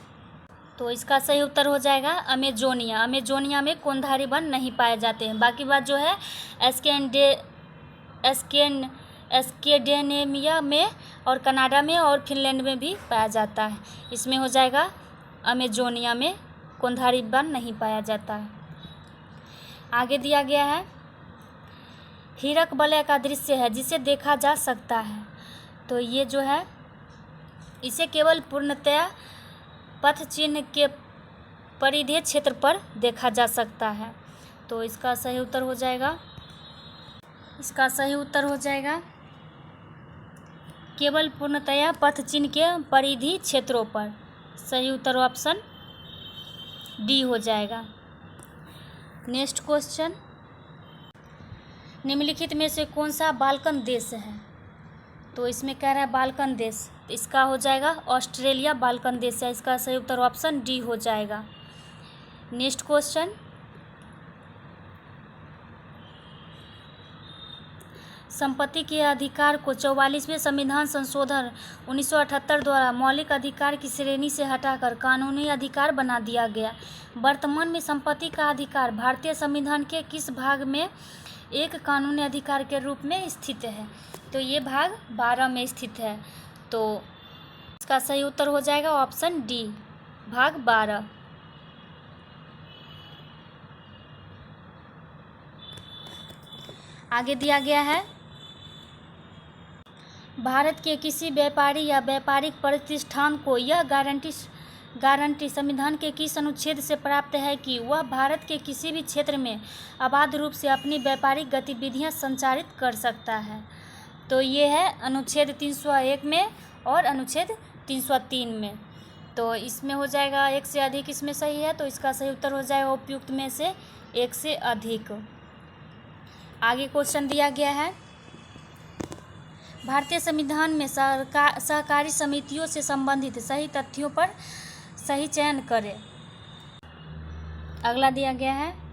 तो इसका सही उत्तर हो जाएगा अमेजोनिया। अमेजोनिया में कोनधारी वन नहीं पाए जाते हैं। बाकी बात जो है एस्केडेनेमिया में और कनाडा में और फिनलैंड में भी पाया जाता है। इसमें हो जाएगा अमेजोनिया में कोनधारी वन नहीं पाया जाता है। आगे दिया गया है हीरक वलय का दृश्य है जिसे देखा जा सकता है। तो ये जो है इसे केवल पूर्णतया पथ चिन्ह के परिधीय क्षेत्र पर देखा जा सकता है। तो इसका सही उत्तर हो जाएगा केवल पूर्णतया पथ चिन्ह के परिधि क्षेत्रों पर। सही उत्तर ऑप्शन डी हो जाएगा। नेक्स्ट क्वेश्चन, निम्नलिखित में से कौन सा बाल्कन देश है? तो इसमें कह रहा है बाल्कन देश, इसका हो जाएगा ऑस्ट्रेलिया बाल्कन देश है। इसका सही उत्तर ऑप्शन डी हो जाएगा। नेक्स्ट क्वेश्चन, संपत्ति के अधिकार को 44वें संविधान संशोधन 1978 द्वारा मौलिक अधिकार की श्रेणी से हटाकर कानूनी अधिकार बना दिया गया। वर्तमान में संपत्ति का अधिकार भारतीय संविधान के किस भाग में एक कानूनी अधिकार के रूप में स्थित है? तो ये भाग 12 में स्थित है। तो इसका सही उत्तर हो जाएगा ऑप्शन डी, भाग 12। आगे दिया गया है भारत के किसी व्यापारी या व्यापारिक प्रतिष्ठान को यह गारंटी संविधान के किस अनुच्छेद से प्राप्त है कि वह भारत के किसी भी क्षेत्र में अबाध रूप से अपनी व्यापारिक गतिविधियां संचालित कर सकता है? तो ये है अनुच्छेद 301 में और अनुच्छेद 303 में। तो इसमें हो जाएगा एक से अधिक, इसमें सही है। तो इसका सही उत्तर हो जाएगा उपयुक्त में से एक से अधिक। आगे क्वेश्चन दिया गया है भारतीय संविधान में सहकारी समितियों से संबंधित सही तथ्यों पर सही चयन करें। अगला दिया गया है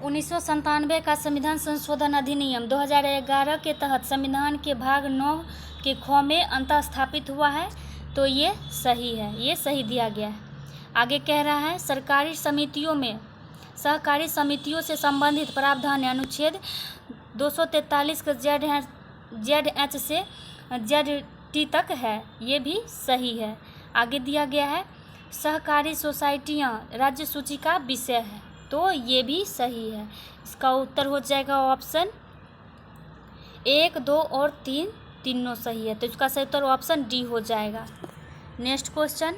1997 का संविधान संशोधन अधिनियम 2011 के तहत संविधान के भाग 9 के ख में अंतः स्थापित हुआ है। तो ये सही है, ये सही दिया गया है। आगे कह रहा है सहकारी समितियों से संबंधित प्रावधान अनुच्छेद 243 का ZH से ZT तक है। ये भी सही है। आगे दिया गया है सहकारी सोसाइटियां राज्य सूची का विषय है। तो ये भी सही है। इसका उत्तर हो जाएगा ऑप्शन 1, 2 और 3 तीनों सही है। तो इसका सही उत्तर ऑप्शन डी हो जाएगा। नेक्स्ट क्वेश्चन,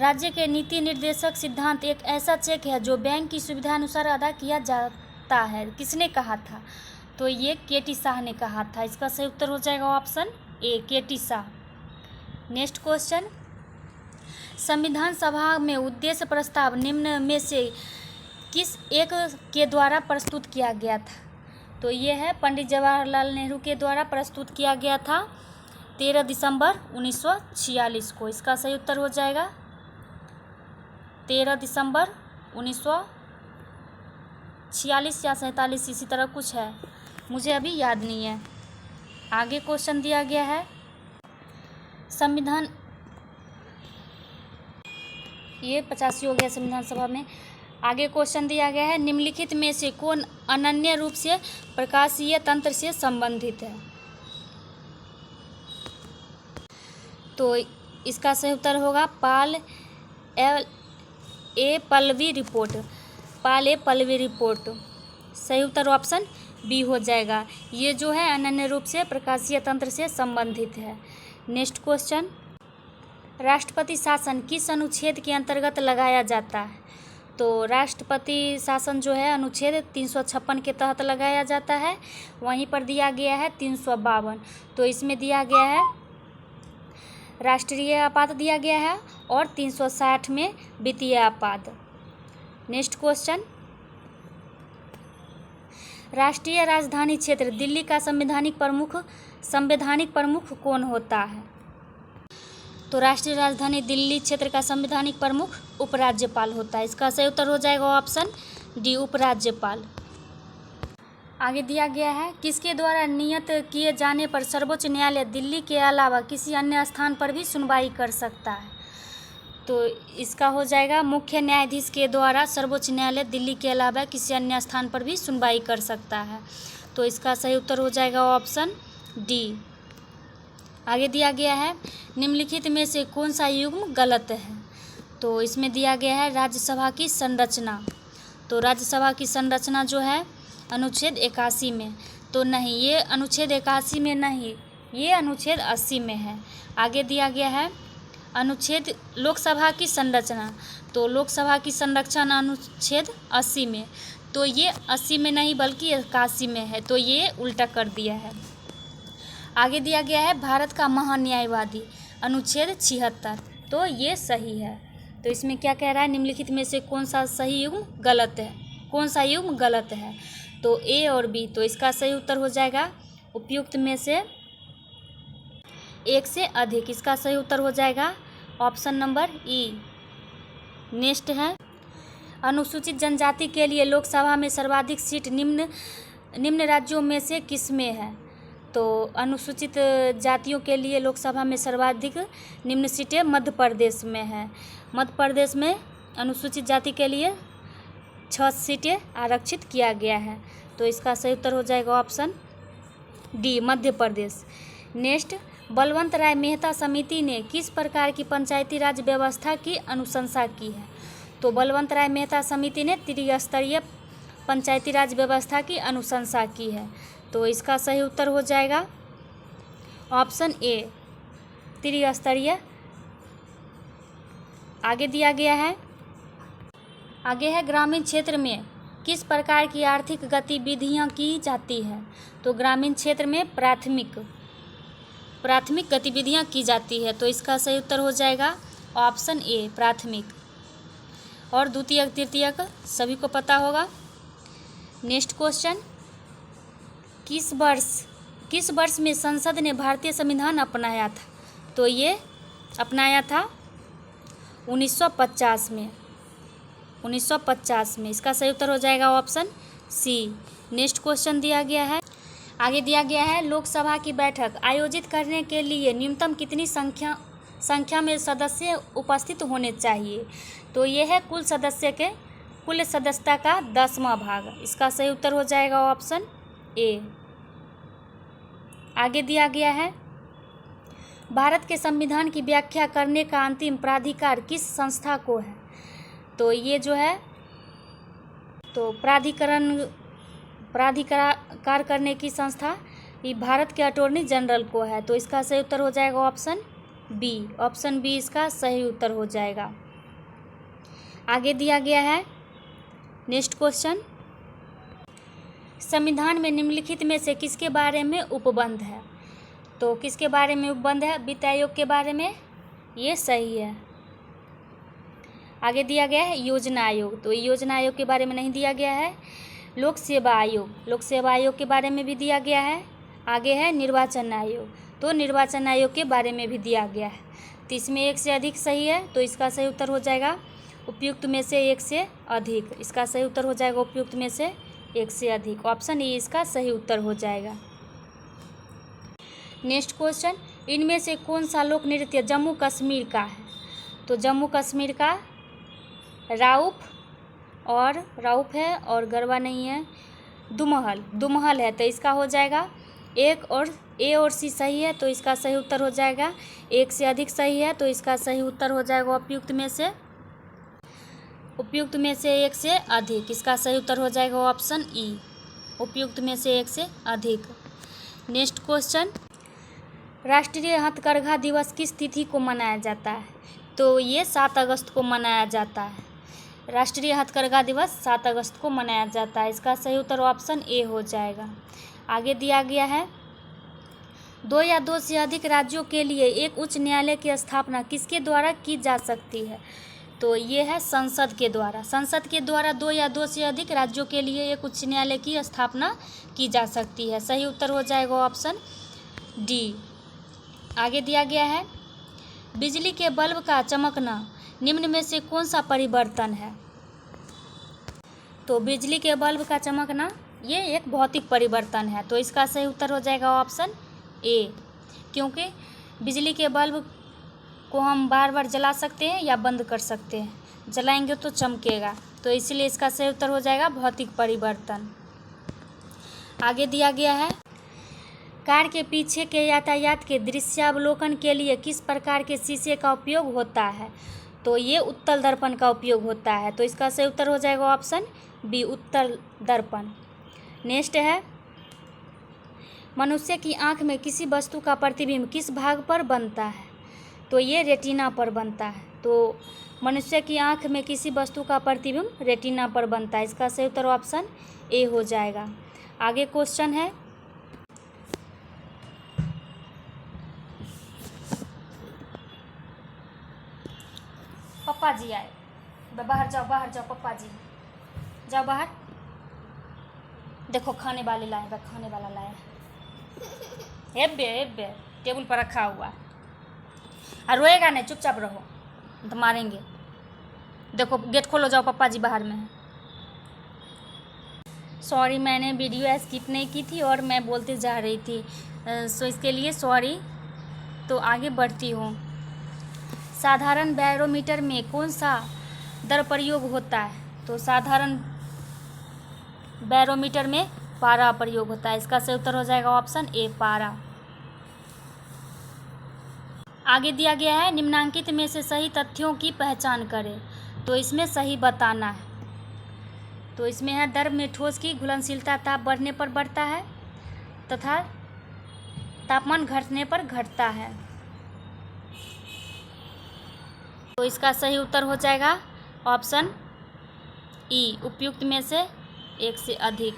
राज्य के नीति निर्देशक सिद्धांत एक ऐसा चेक है जो बैंक की सुविधा अनुसार अदा किया जाता है। किसने कहा था? तो ये के.टी. शाह ने कहा था। इसका सही उत्तर हो जाएगा option A, K.T.. Shah. Next question, संविधान सभा में उद्देश्य प्रस्ताव निम्न में से किस एक के द्वारा प्रस्तुत किया गया था? तो ये है पंडित जवाहरलाल नेहरू के द्वारा प्रस्तुत किया गया था 13 दिसंबर 1946 को। इसका सही उत्तर हो जाएगा 13 दिसंबर 1946 या 47, इसी तरह कुछ है, मुझे अभी याद नहीं है। आगे क्वेश्चन दिया गया है संविधान, ये 85 हो गया संविधान सभा में। आगे क्वेश्चन दिया गया है निम्नलिखित में से कौन अनन्य रूप से प्रकाशीय तंत्र से संबंधित है? तो इसका सही उत्तर होगा पाल ए पल्लवी रिपोर्ट। सही उत्तर ऑप्शन बी हो जाएगा। ये जो है अनन्य रूप से प्रकाशीय तंत्र से संबंधित है। नेक्स्ट क्वेश्चन, राष्ट्रपति शासन किस अनुच्छेद के अंतर्गत लगाया जाता है? तो राष्ट्रपति शासन जो है अनुच्छेद 356 के तहत लगाया जाता है। वहीं पर दिया गया है 352। तो इसमें दिया गया है राष्ट्रीय आपात दिया गया है और 360 में वित्तीय आपात। नेक्स्ट क्वेश्चन, राष्ट्रीय राजधानी क्षेत्र दिल्ली का संवैधानिक प्रमुख कौन होता है? तो राष्ट्रीय राजधानी दिल्ली क्षेत्र का संवैधानिक प्रमुख उपराज्यपाल होता है। इसका सही उत्तर हो जाएगा ऑप्शन डी, उपराज्यपाल। आगे दिया गया है, किसके द्वारा नियत किए जाने पर सर्वोच्च न्यायालय दिल्ली के अलावा किसी अन्य स्थान पर भी सुनवाई कर सकता है? तो इसका हो जाएगा मुख्य न्यायाधीश के द्वारा सर्वोच्च न्यायालय दिल्ली के अलावा किसी अन्य स्थान पर भी सुनवाई कर सकता है। तो इसका सही उत्तर हो जाएगा ऑप्शन डी। आगे दिया गया है, निम्नलिखित में से कौन सा युग्म गलत है? तो इसमें दिया गया है राज्यसभा की संरचना। तो राज्यसभा की संरचना जो है अनुच्छेद 81 में, तो नहीं, ये अनुच्छेद 81 में नहीं, ये अनुच्छेद 80 में है। आगे दिया गया है अनुच्छेद लोकसभा की संरचना, तो लोकसभा की संरचना अनुच्छेद 80 में, तो ये 80 में नहीं बल्कि 81 में है, तो ये उल्टा कर दिया है। आगे दिया गया है भारत का महान्यायवादी, अनुच्छेद 76, तो ये सही है। तो इसमें क्या कह रहा है, निम्नलिखित में से कौन सा सही युग्म गलत है, कौन सा युग्म गलत है? तो ए और बी। तो इसका सही उत्तर हो जाएगा उपयुक्त में से एक से अधिक, इसका सही उत्तर हो जाएगा ऑप्शन नंबर ई। नेक्स्ट है, अनुसूचित जनजाति के लिए लोकसभा में सर्वाधिक सीट निम्न राज्यों में से किसमें है? तो अनुसूचित जातियों के लिए लोकसभा में सर्वाधिक निम्न सीटें मध्य प्रदेश में है। मध्य प्रदेश में अनुसूचित जाति के लिए 6 सीटें आरक्षित किया गया है। तो इसका सही उत्तर हो जाएगा option D, Madhya Pradesh. Next, Balwant राय मेहता समिति ने किस प्रकार की पंचायती राज व्यवस्था की अनुशंसा की है? तो बलवंत राय मेहता समिति ने त्रिस्तरीय पंचायती राज व्यवस्था की अनुशंसा की है। तो इसका सही उत्तर हो जाएगा ऑप्शन ए, त्रिस्तरीय। आगे दिया गया है, आगे है ग्रामीण क्षेत्र में किस प्रकार की आर्थिक गतिविधियां की जाती है? तो ग्रामीण क्षेत्र में प्राथमिक गतिविधियां की जाती है। तो इसका सही उत्तर हो जाएगा ऑप्शन ए, प्राथमिक। और द्वितीयक तृतीयक सभी को पता होगा। नेक्स्ट क्वेश्चन, किस वर्ष में संसद ने भारतीय संविधान अपनाया था? तो ये अपनाया था 1950 में, 1950 में। इसका सही उत्तर हो जाएगा ऑप्शन सी। नेक्स्ट क्वेश्चन दिया गया है, आगे दिया गया है, लोकसभा की बैठक आयोजित करने के लिए न्यूनतम कितनी संख्या में सदस्य उपस्थित होने चाहिए? तो ये है कुल सदस्यता का 10वां भाग। इसका सही उत्तर हो जाएगा ऑप्शन ए। आगे दिया गया है, भारत के संविधान की व्याख्या करने का अंतिम प्राधिकार किस संस्था को है? तो ये जो है, तो प्राधिकार करने की संस्था ये भारत के अटॉर्नी जनरल को है। तो इसका सही उत्तर हो जाएगा ऑप्शन बी, ऑप्शन बी इसका सही उत्तर हो जाएगा। आगे दिया गया है नेक्स्ट क्वेश्चन, संविधान में निम्नलिखित में से किसके बारे में उपबंध है? तो किसके बारे में उपबंध है? वित्त आयोग के बारे में, ये सही है। आगे दिया गया है योजना आयोग, तो योजना आयोग के बारे में नहीं दिया गया है। लोक सेवा आयोग के बारे में भी दिया गया है। आगे है निर्वाचन आयोग, तो निर्वाचन आयोग के बारे में भी दिया गया है। तो इसमें एक से अधिक सही है, तो इसका सही उत्तर हो जाएगा उपयुक्त में से एक से अधिक। इसका सही उत्तर हो जाएगा उपयुक्त में से एक से अधिक, ऑप्शन ए इसका सही उत्तर हो जाएगा। नेक्स्ट क्वेश्चन, इनमें से कौन सा लोक नृत्य जम्मू कश्मीर का है? तो जम्मू कश्मीर का राउफ है और गरबा नहीं है, दुमहल है। तो इसका हो जाएगा एक, और ए और सी सही है, तो इसका सही उत्तर हो जाएगा एक से अधिक सही है। तो इसका सही उत्तर हो जाएगा उपयुक्त में से एक से अधिक। इसका सही उत्तर हो जाएगा ऑप्शन ई, उपयुक्त में से एक से अधिक। नेक्स्ट क्वेश्चन, राष्ट्रीय हथकरघा दिवस किस तिथि को मनाया जाता है? तो ये 7 अगस्त को मनाया जाता है। राष्ट्रीय हथकरघा दिवस 7 अगस्त को मनाया जाता है। इसका सही उत्तर ऑप्शन ए हो जाएगा। आगे दिया गया है, 2 या 2 से अधिक राज्यों के लिए एक उच्च न्यायालय की स्थापना किसके द्वारा की जा सकती है? तो ये है संसद के द्वारा 2 या 2 से अधिक राज्यों के लिए एक उच्च न्यायालय की स्थापना की जा सकती है। सही उत्तर हो जाएगा ऑप्शन डी। आगे दिया गया है, बिजली के बल्ब का चमकना निम्न में से कौन सा परिवर्तन है? तो बिजली के बल्ब का चमकना ये एक भौतिक परिवर्तन है। तो इसका सही उत्तर हो जाएगा ऑप्शन ए, क्योंकि बिजली के बल्ब को हम बार बार जला सकते हैं या बंद कर सकते हैं, जलाएंगे तो चमकेगा, तो इसलिए इसका सही उत्तर हो जाएगा भौतिक परिवर्तन। आगे दिया गया है, कार के पीछे के यातायात के दृश्यावलोकन के लिए किस प्रकार के शीशे का उपयोग होता है? तो ये उत्तल दर्पण का उपयोग होता है। तो इसका सही उत्तर हो जाएगा ऑप्शन बी, उत्तल दर्पण। नेक्स्ट है, मनुष्य की आंख में किसी वस्तु का प्रतिबिंब किस भाग पर बनता है? तो ये रेटिना पर बनता है। तो मनुष्य की आंख में किसी वस्तु का प्रतिबिंब रेटिना पर बनता है। इसका सही उत्तर ऑप्शन ए हो जाएगा। आगे क्वेश्चन है, पप्पा जी आए, बाहर जाओ, बाहर जाओ, पप्पा जी जाओ बाहर। देखो खाने वाले लाए, खाने वाला लाया, एब्बे टेबल पर रखा हुआ। और रोएगा नहीं, चुपचाप रहो, तो मारेंगे। देखो गेट खोलो, जाओ, पप्पा जी बाहर में है। सॉरी, मैंने वीडियो स्किप नहीं की थी और मैं बोलते जा रही थी, सो इसके लिए सॉरी। तो आगे बढ़ती हूँ। साधारण बैरोमीटर में कौन सा दर प्रयोग होता है? तो साधारण बैरोमीटर में पारा प्रयोग होता है। इसका सही उत्तर हो जाएगा ऑप्शन ए, पारा। आगे दिया गया है, निम्नांकित में से सही तथ्यों की पहचान करें। तो इसमें सही बताना है। तो इसमें है, द्रव में ठोस की घुलनशीलता ताप बढ़ने पर बढ़ता है तथा तापमान घटने पर घटता है। तो इसका सही उत्तर हो जाएगा ऑप्शन ई, उपयुक्त में से एक से अधिक।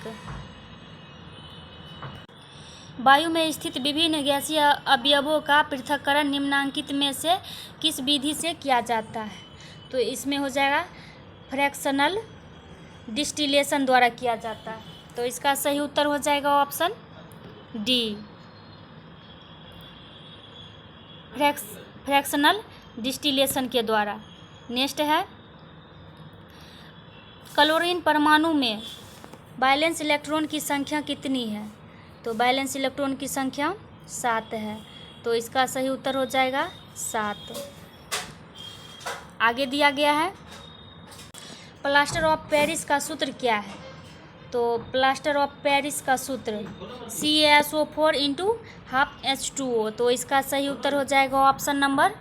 वायु में स्थित विभिन्न गैसीय अवयवों का पृथक्करण निम्नांकित में से किस विधि से किया जाता है? तो इसमें हो जाएगा फ्रैक्शनल डिस्टिलेशन द्वारा किया जाता है। तो इसका सही उत्तर हो जाएगा ऑप्शन डी, फ्रैक्शनल डिस्टिलेशन के द्वारा। नेक्स्ट है, क्लोरीन परमाणु में वैलेंस इलेक्ट्रॉन की संख्या कितनी है? तो वैलेंस इलेक्ट्रॉन की संख्या 7 है। तो इसका सही उत्तर हो जाएगा 7। आगे दिया गया है, प्लास्टर ऑफ पेरिस का सूत्र क्या है? तो प्लास्टर ऑफ पेरिस का सूत्र CaSO4 × 12H2O। तो इसका सही उत्तर हो जाएगा option number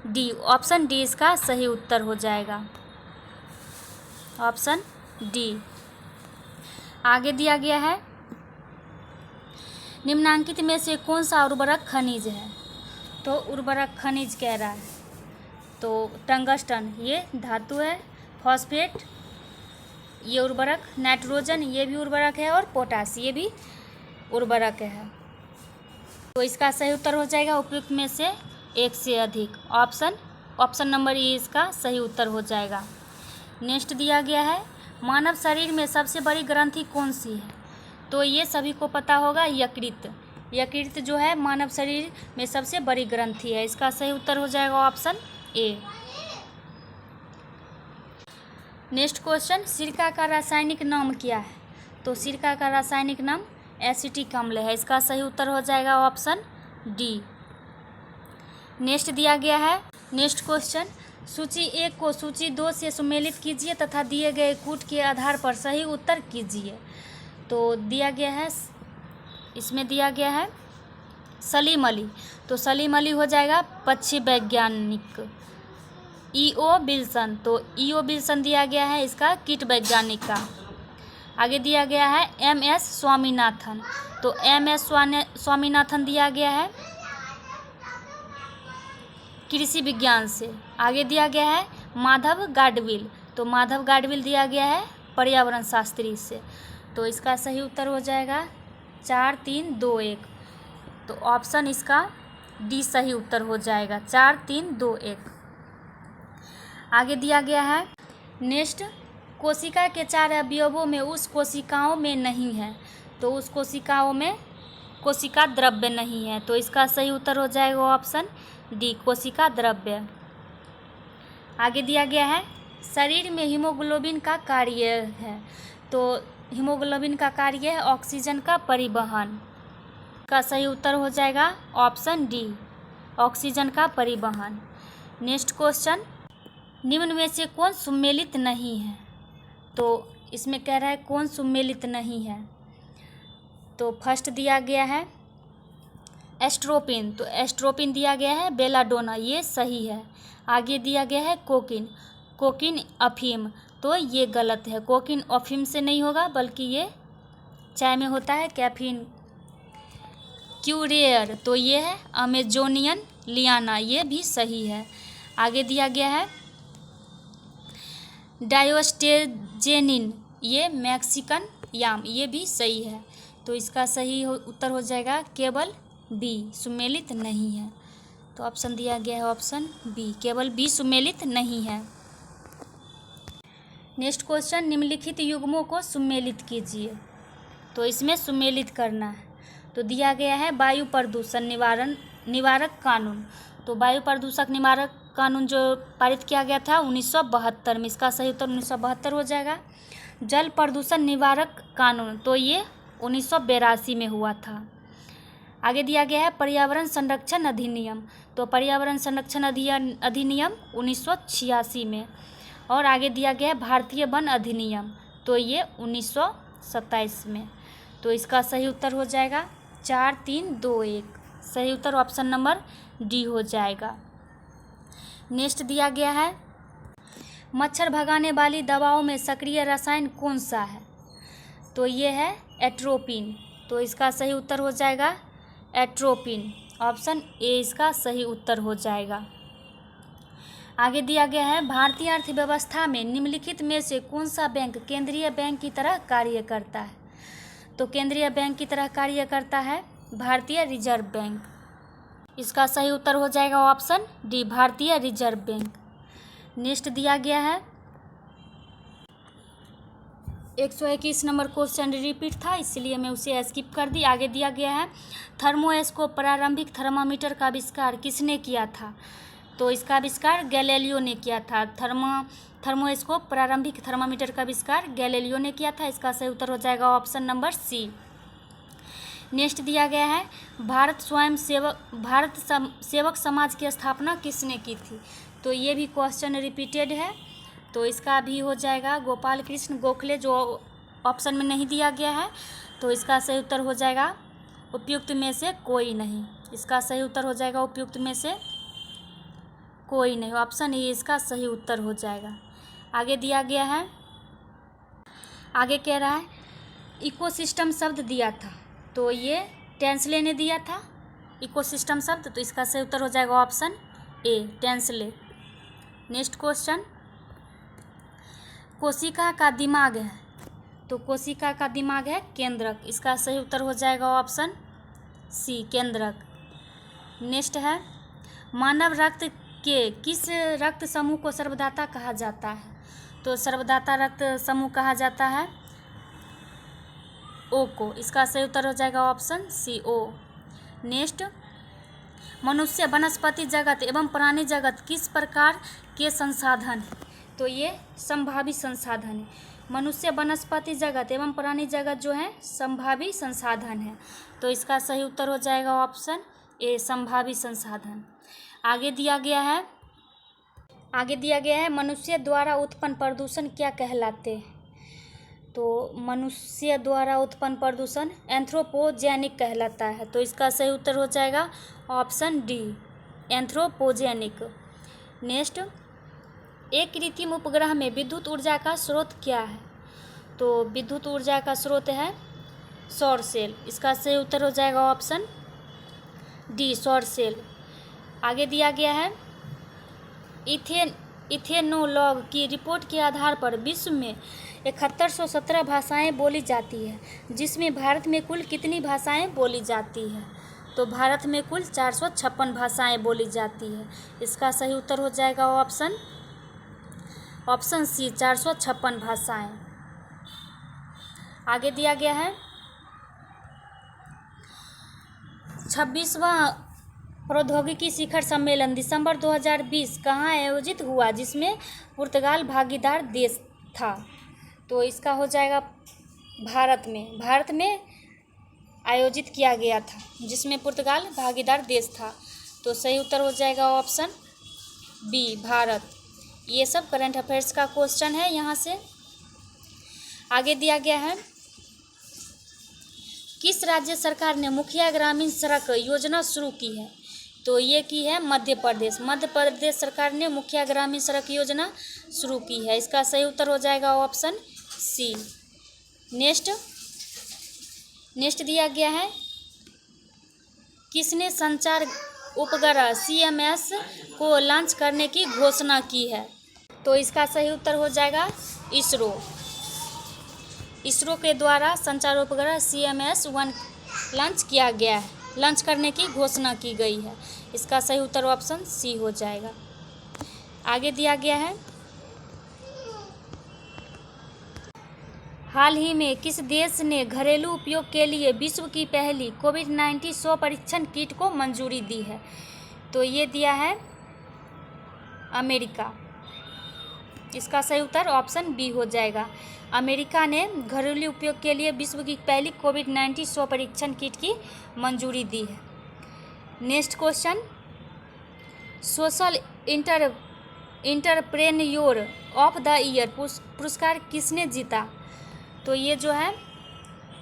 D, option D इसका सही उत्तर हो जाएगा, ऑप्शन डी। आगे दिया गया है, निम्नांकित में से कौन सा उर्वरक खनिज है? तो उर्वरक खनिज कह रहा है, तो टंगस्टन ये धातु है, फॉस्फेट ये उर्वरक, नाइट्रोजन ये भी उर्वरक है, और पोटास ये भी उर्वरक है। तो इसका सही उत्तर हो जाएगा उपयुक्त में से एक से अधिक, ऑप्शन नंबर ए इसका सही उत्तर हो जाएगा। नेक्स्ट दिया गया है, मानव शरीर में सबसे बड़ी ग्रंथि कौन सी है? तो ये सभी को पता होगा, यकृत। यकृत जो है मानव शरीर में सबसे बड़ी ग्रंथि है। इसका सही उत्तर हो जाएगा ऑप्शन ए। नेक्स्ट क्वेश्चन, सिरका का रासायनिक नाम क्या है? तो सिरका का रासायनिक नाम एसिटिक अम्ल है। इसका सही उत्तर हो जाएगा ऑप्शन डी। नेक्स्ट दिया गया है, नेक्स्ट क्वेश्चन, सूची 1 को सूची 2 से सम्मिलित कीजिए तथा दिए गए कूट के आधार पर सही उत्तर कीजिए। तो दिया गया है, इसमें दिया गया है सलीम अली। तो सलीम अली हो जाएगा पक्षी वैज्ञानिक। E.O. विल्सन, तो E.O. विल्सन दिया गया है इसका कीट वैज्ञानिक का। आगे दिया गया है M.S. स्वामीनाथन। तो M.S. स्वामीनाथन दिया गया है कृषि विज्ञान से। आगे दिया गया है माधव गाडविल। तो माधव गाडविल दिया गया है पर्यावरण शास्त्री से। तो इसका सही उत्तर हो जाएगा 4, 3, 2, 1। तो ऑप्शन इसका डी सही उत्तर हो जाएगा, 4, 3, 2, 1। आगे दिया गया है, नेक्स्ट, कोशिका के 4 अवयवों में उस कोशिकाओं में नहीं है। तो उस कोशिकाओं में कोशिका द्रव्य नहीं है। तो इसका सही उत्तर हो जाएगा ऑप्शन डी, कोशिका द्रव्य। आगे दिया गया है, शरीर में हीमोग्लोबिन का कार्य है। तो हीमोग्लोबिन का कार्य है ऑक्सीजन का परिवहन। का सही उत्तर हो जाएगा ऑप्शन डी, ऑक्सीजन का परिवहन। नेक्स्ट क्वेश्चन, निम्न में से कौन सुमेलित नहीं है? तो इसमें कह रहा है कौन सुमेलित नहीं है। तो फर्स्ट दिया गया है एस्ट्रोपिन, तो एस्ट्रोपिन दिया गया है बेलाडोना, ये सही है। आगे दिया गया है कोकिन, कोकिन अफीम, तो ये गलत है। कोकिन अफीम से नहीं होगा, बल्कि ये चाय में होता है कैफीन। क्यूरेयर, तो ये है अमेजोनियन लियाना, ये भी सही है। आगे दिया गया है डायोस्टेजेनिन, ये मैक्सिकन याम, ये भी सही है। तो इसका सही उत्तर हो जाएगा केवल बी, सुमेलित नहीं है। तो ऑप्शन दिया गया है ऑप्शन बी, केवल बी सुमेलित नहीं है। नेक्स्ट क्वेश्चन, निम्नलिखित युग्मों को सुमेलित कीजिए। तो इसमें सुमेलित करना है। तो दिया गया है वायु प्रदूषण निवारक कानून, तो वायु प्रदूषक निवारक कानून जो पारित किया गया था 1972 में, इसका सही उत्तर 1972 हो जाएगा। जल प्रदूषण निवारक कानून, तो ये 1982 में हुआ था। आगे दिया गया है पर्यावरण संरक्षण अधिनियम, तो पर्यावरण संरक्षण अधिनियम 1986 में। और आगे दिया गया है भारतीय वन अधिनियम, तो ये 1927 में। तो इसका सही उत्तर हो जाएगा 4, 3, 2, 1, सही उत्तर ऑप्शन नंबर डी हो जाएगा। नेक्स्ट दिया गया है मच्छर भगाने वाली दवाओं में सक्रिय रसायन कौन सा है? तो ये है एट्रोपिन, तो इसका सही उत्तर हो जाएगा एट्रोपिन, ऑप्शन ए इसका सही उत्तर हो जाएगा। आगे दिया गया है भारतीय अर्थव्यवस्था में निम्नलिखित में से कौन सा बैंक केंद्रीय बैंक की तरह कार्य करता है? तो केंद्रीय बैंक की तरह कार्य करता है भारतीय रिजर्व बैंक, इसका सही उत्तर हो जाएगा ऑप्शन डी, भारतीय रिजर्व बैंक। नेक्स्ट दिया गया है 121 नंबर क्वेश्चन रिपीट था, इसलिए मैं उसे स्किप कर दी। आगे दिया गया है थर्मोस्कोप प्रारंभिक थर्मामीटर का आविष्कार किसने किया था? तो इसका आविष्कार गैलीलियो ने किया था। थर्मोस्कोप प्रारंभिक थर्मामीटर का आविष्कार गैलीलियो ने किया था, इसका सही उत्तर हो जाएगा ऑप्शन नंबर सी। नेक्स्ट दिया गया है भारत सेवक समाज की स्थापना किसने की थी? तो ये भी क्वेश्चन रिपीटेड है, तो इसका भी हो जाएगा गोपाल कृष्ण गोखले, जो ऑप्शन में नहीं दिया गया है। तो इसका सही उत्तर हो जाएगा उपयुक्त में से कोई नहीं, इसका सही उत्तर हो जाएगा उपयुक्त में से कोई नहीं, ऑप्शन ए इसका सही उत्तर हो जाएगा। आगे दिया गया है, आगे कह रहा है इकोसिस्टम शब्द दिया था, तो ये टेंसले ने दिया था इकोसिस्टम शब्द, तो इसका सही उत्तर हो जाएगा option A Tansley. Next question, कोशिका का दिमाग है, तो कोशिका का दिमाग है केंद्रक, इसका सही उत्तर हो जाएगा ऑप्शन सी केंद्रक। नेक्स्ट है मानव रक्त के किस रक्त समूह को सर्वदाता कहा जाता है? तो सर्वदाता रक्त समूह कहा जाता है ओ को, इसका सही उत्तर हो जाएगा ऑप्शन सी ओ। नेक्स्ट, मनुष्य वनस्पति जगत एवं प्राणी जगत किस प्रकार के संसाधन है? तो ये संभावी संसाधन है। मनुष्य वनस्पति जगत एवं प्राणी जगत जो है संभावी संसाधन है, तो इसका सही उत्तर हो जाएगा ऑप्शन ए संभावी संसाधन। आगे दिया गया है मनुष्य द्वारा उत्पन्न प्रदूषण क्या कहलाते हैं? तो मनुष्य द्वारा उत्पन्न प्रदूषण एंथ्रोपोजेनिक कहलाता है, तो इसका सही उत्तर हो जाएगा ऑप्शन डी एंथ्रोपोजेनिक। नेक्स्ट, एक कृत्रिम उपग्रह में विद्युत ऊर्जा का स्रोत क्या है? तो विद्युत ऊर्जा का स्रोत है सौर सेल, इसका सही उत्तर हो जाएगा ऑप्शन डी सौर सेल। आगे दिया गया है इथेनोलॉग की रिपोर्ट के आधार पर विश्व में 7117 भाषाएं बोली जाती है, जिसमें भारत में कुल कितनी भाषाएं बोली जाती है? तो भारत में कुल 456 भाषाएं बोली जाती है, इसका सही उत्तर हो जाएगा ऑप्शन सी 456 भाषाएं। आगे दिया गया है 26वां प्रौद्योगिकी शिखर सम्मेलन दिसंबर 2020 कहाँ आयोजित हुआ, जिसमें पुर्तगाल भागीदार देश था? तो इसका हो जाएगा भारत में आयोजित किया गया था, जिसमें पुर्तगाल भागीदार देश था। तो सही उत्तर हो जाएगा ऑप्शन बी, भारत। ये सब करंट अफेयर्स का क्वेश्चन है। यहाँ से आगे दिया गया है, किस राज्य सरकार ने मुखिया ग्रामीण सड़क योजना शुरू की है? तो ये की है मध्य प्रदेश। मध्य प्रदेश सरकार ने मुखिया ग्रामीण सड़क योजना शुरू की है। इसका सही उत्तर हो जाएगा ऑप्शन सी। नेक्स्ट दिया गया है, किसने संचार उपग्रह CMS को लॉन्च करने की घोषणा की है? तो इसका सही उत्तर हो जाएगा इसरो। इसरो के द्वारा संचार उपग्रह CMS-1 लॉन्च किया गया है, लॉन्च करने की घोषणा की गई है। इसका सही उत्तर ऑप्शन सी हो जाएगा। आगे दिया गया है, हाल ही में किस देश ने घरेलू उपयोग के लिए विश्व की पहली कोविड-19 100 परीक्षण किट को मंजूरी दी है? तो ये दिया है अमेरिका। इसका सही उत्तर ऑप्शन बी हो जाएगा। अमेरिका ने घरेलू उपयोग के लिए विश्व की पहली कोविड-19 100 परीक्षण किट की मंजूरी दी है। Next question, social entrepreneur of the year पुरस्कार किसने जीता? तो ये जो है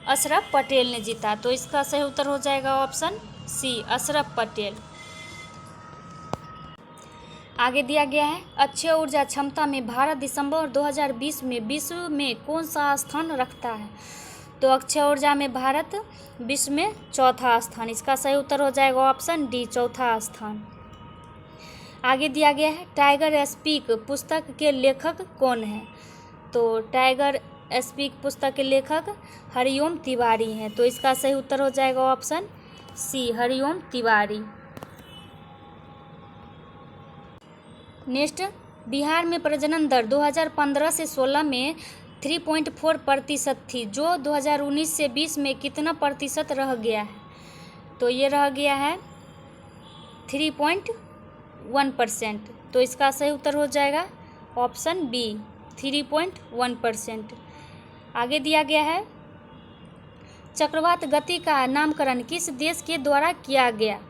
अशरफ पटेल ने जीता। तो इसका सही उत्तर हो जाएगा ऑप्शन सी, अशरफ पटेल। आगे दिया गया है, अक्षय ऊर्जा क्षमता में भारत दिसंबर 2020 में विश्व में कौन सा स्थान रखता है? तो अक्षय ऊर्जा में भारत विश्व में चौथा स्थान। इसका सही उत्तर हो जाएगा ऑप्शन डी, चौथा स्थान। आगे दिया गया है, टाइगर स्पीक पुस्तक के लेखक कौन है? तो टाइगर स्पीक पुस्तक के लेखक हरिओम तिवारी हैं। तो इसका सही उत्तर हो जाएगा option C, Hariom Tiwari. Next, Bihar में प्रजनन दर 2015 से 16 में 3.4% थी, जो 2019 से 20 में कितना प्रतिशत रह गया है? तो ये रह गया है 3.1%। तो इसका सही उत्तर हो जाएगा ऑप्शन बी, 3.1%। आगे दिया गया है, चक्रवात गति का नामकरण किस देश के द्वारा किया गया?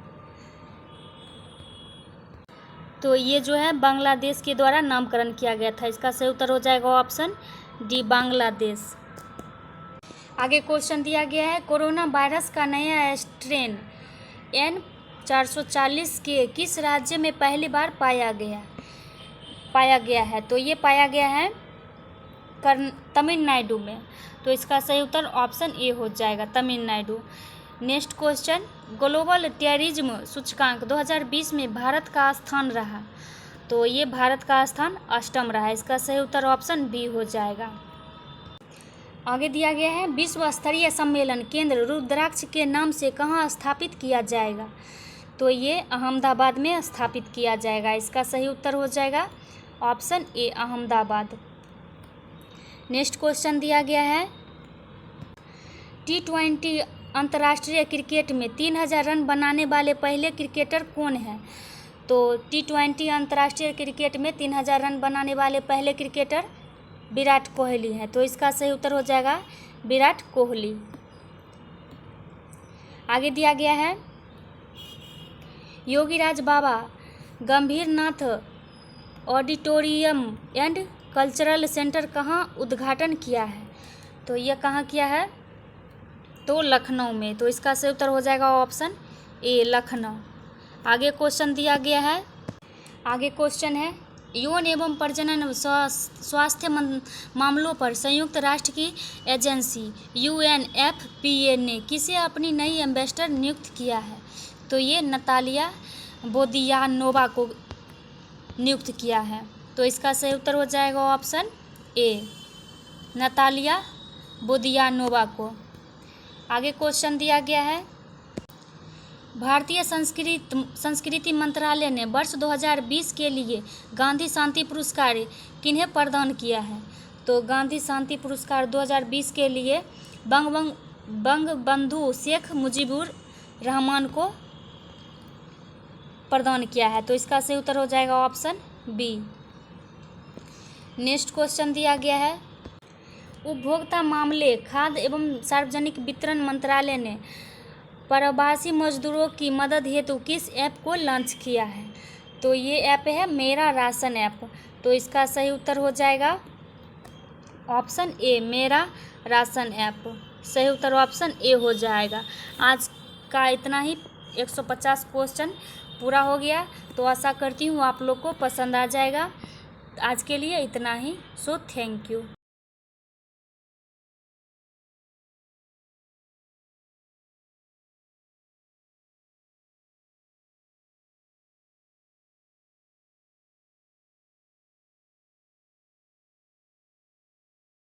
तो ये जो है बांग्लादेश के द्वारा नामकरण किया गया था। इसका सही उत्तर हो जाएगा ऑप्शन डी, बांग्लादेश। आगे क्वेश्चन दिया गया है, कोरोना वायरस का नया स्ट्रेन N440 के किस राज्य में पहली बार पाया गया है? तो ये पाया गया है तमिलनाडु में। तो इसका सही उत्तर ऑप्शन ए हो जाएगा, Tamil Nadu. Next question, global terrorism सूचकांक 2020 में भारत का स्थान रहा। तो ये भारत का स्थान 8वां रहा। इसका सही उत्तर ऑप्शन बी हो जाएगा। आगे दिया गया है, विश्व स्तरीय सम्मेलन केंद्र रुद्राक्ष के नाम से कहाँ स्थापित किया जाएगा? तो ये अहमदाबाद में स्थापित किया जाएगा। इसका सही उत्तर हो जाएगा option A, Ahmedabad. Next question दिया गया है, T20 अंतर्राष्ट्रीय क्रिकेट में 3000 रन बनाने वाले पहले क्रिकेटर कौन है? तो T20 अंतर्राष्ट्रीय क्रिकेट में 3000 रन बनाने वाले पहले क्रिकेटर विराट कोहली हैं। तो इसका सही उत्तर हो जाएगा विराट कोहली। आगे दिया गया है, Yogiraj Baba Gambhirnath auditorium and cultural centre कहाँ उद्घाटन किया है? तो यह कहाँ किया है? तो लखनऊ में। तो इसका सही उत्तर हो जाएगा ऑप्शन ए, लखनऊ। आगे क्वेश्चन दिया गया है, आगे क्वेश्चन है, यौन एवं प्रजनन स्वास्थ्य मामलों पर संयुक्त राष्ट्र की एजेंसी UNFPA ने किसे अपनी नई एम्बेसडर नियुक्त किया है? तो ये नतालिया बोदियानोवा को नियुक्त किया है। तो इसका सही उत्तर हो जाएगा ऑप्शन ए, नतालिया बोदियानोवा को। आगे क्वेश्चन दिया गया है, भारतीय संस्कृति मंत्रालय ने वर्ष 2020 के लिए गांधी शांति पुरस्कार किन्हें प्रदान किया है? तो गांधी शांति पुरस्कार 2020 के लिए बंगबंधु शेख मुजीबुर रहमान को प्रदान किया है। तो इसका सही उत्तर हो जाएगा ऑप्शन बी। नेक्स्ट क्वेश्चन दिया गया है, उपभोक्ता मामले, खाद्य एवं सार्वजनिक वितरण मंत्रालय ने प्रवासी मजदूरों की मदद हेतु किस ऐप को लॉन्च किया है? तो ये ऐप है मेरा राशन ऐप। तो इसका सही उत्तर हो जाएगा ऑप्शन ए, मेरा राशन ऐप। सही उत्तर ऑप्शन ए हो जाएगा। आज का इतना ही 150 क्वेश्चन पूरा हो गया। तो आशा करती हूँ आप लोग को पसंद आ जाएगा। आज के लिए इतना ही। So thank you.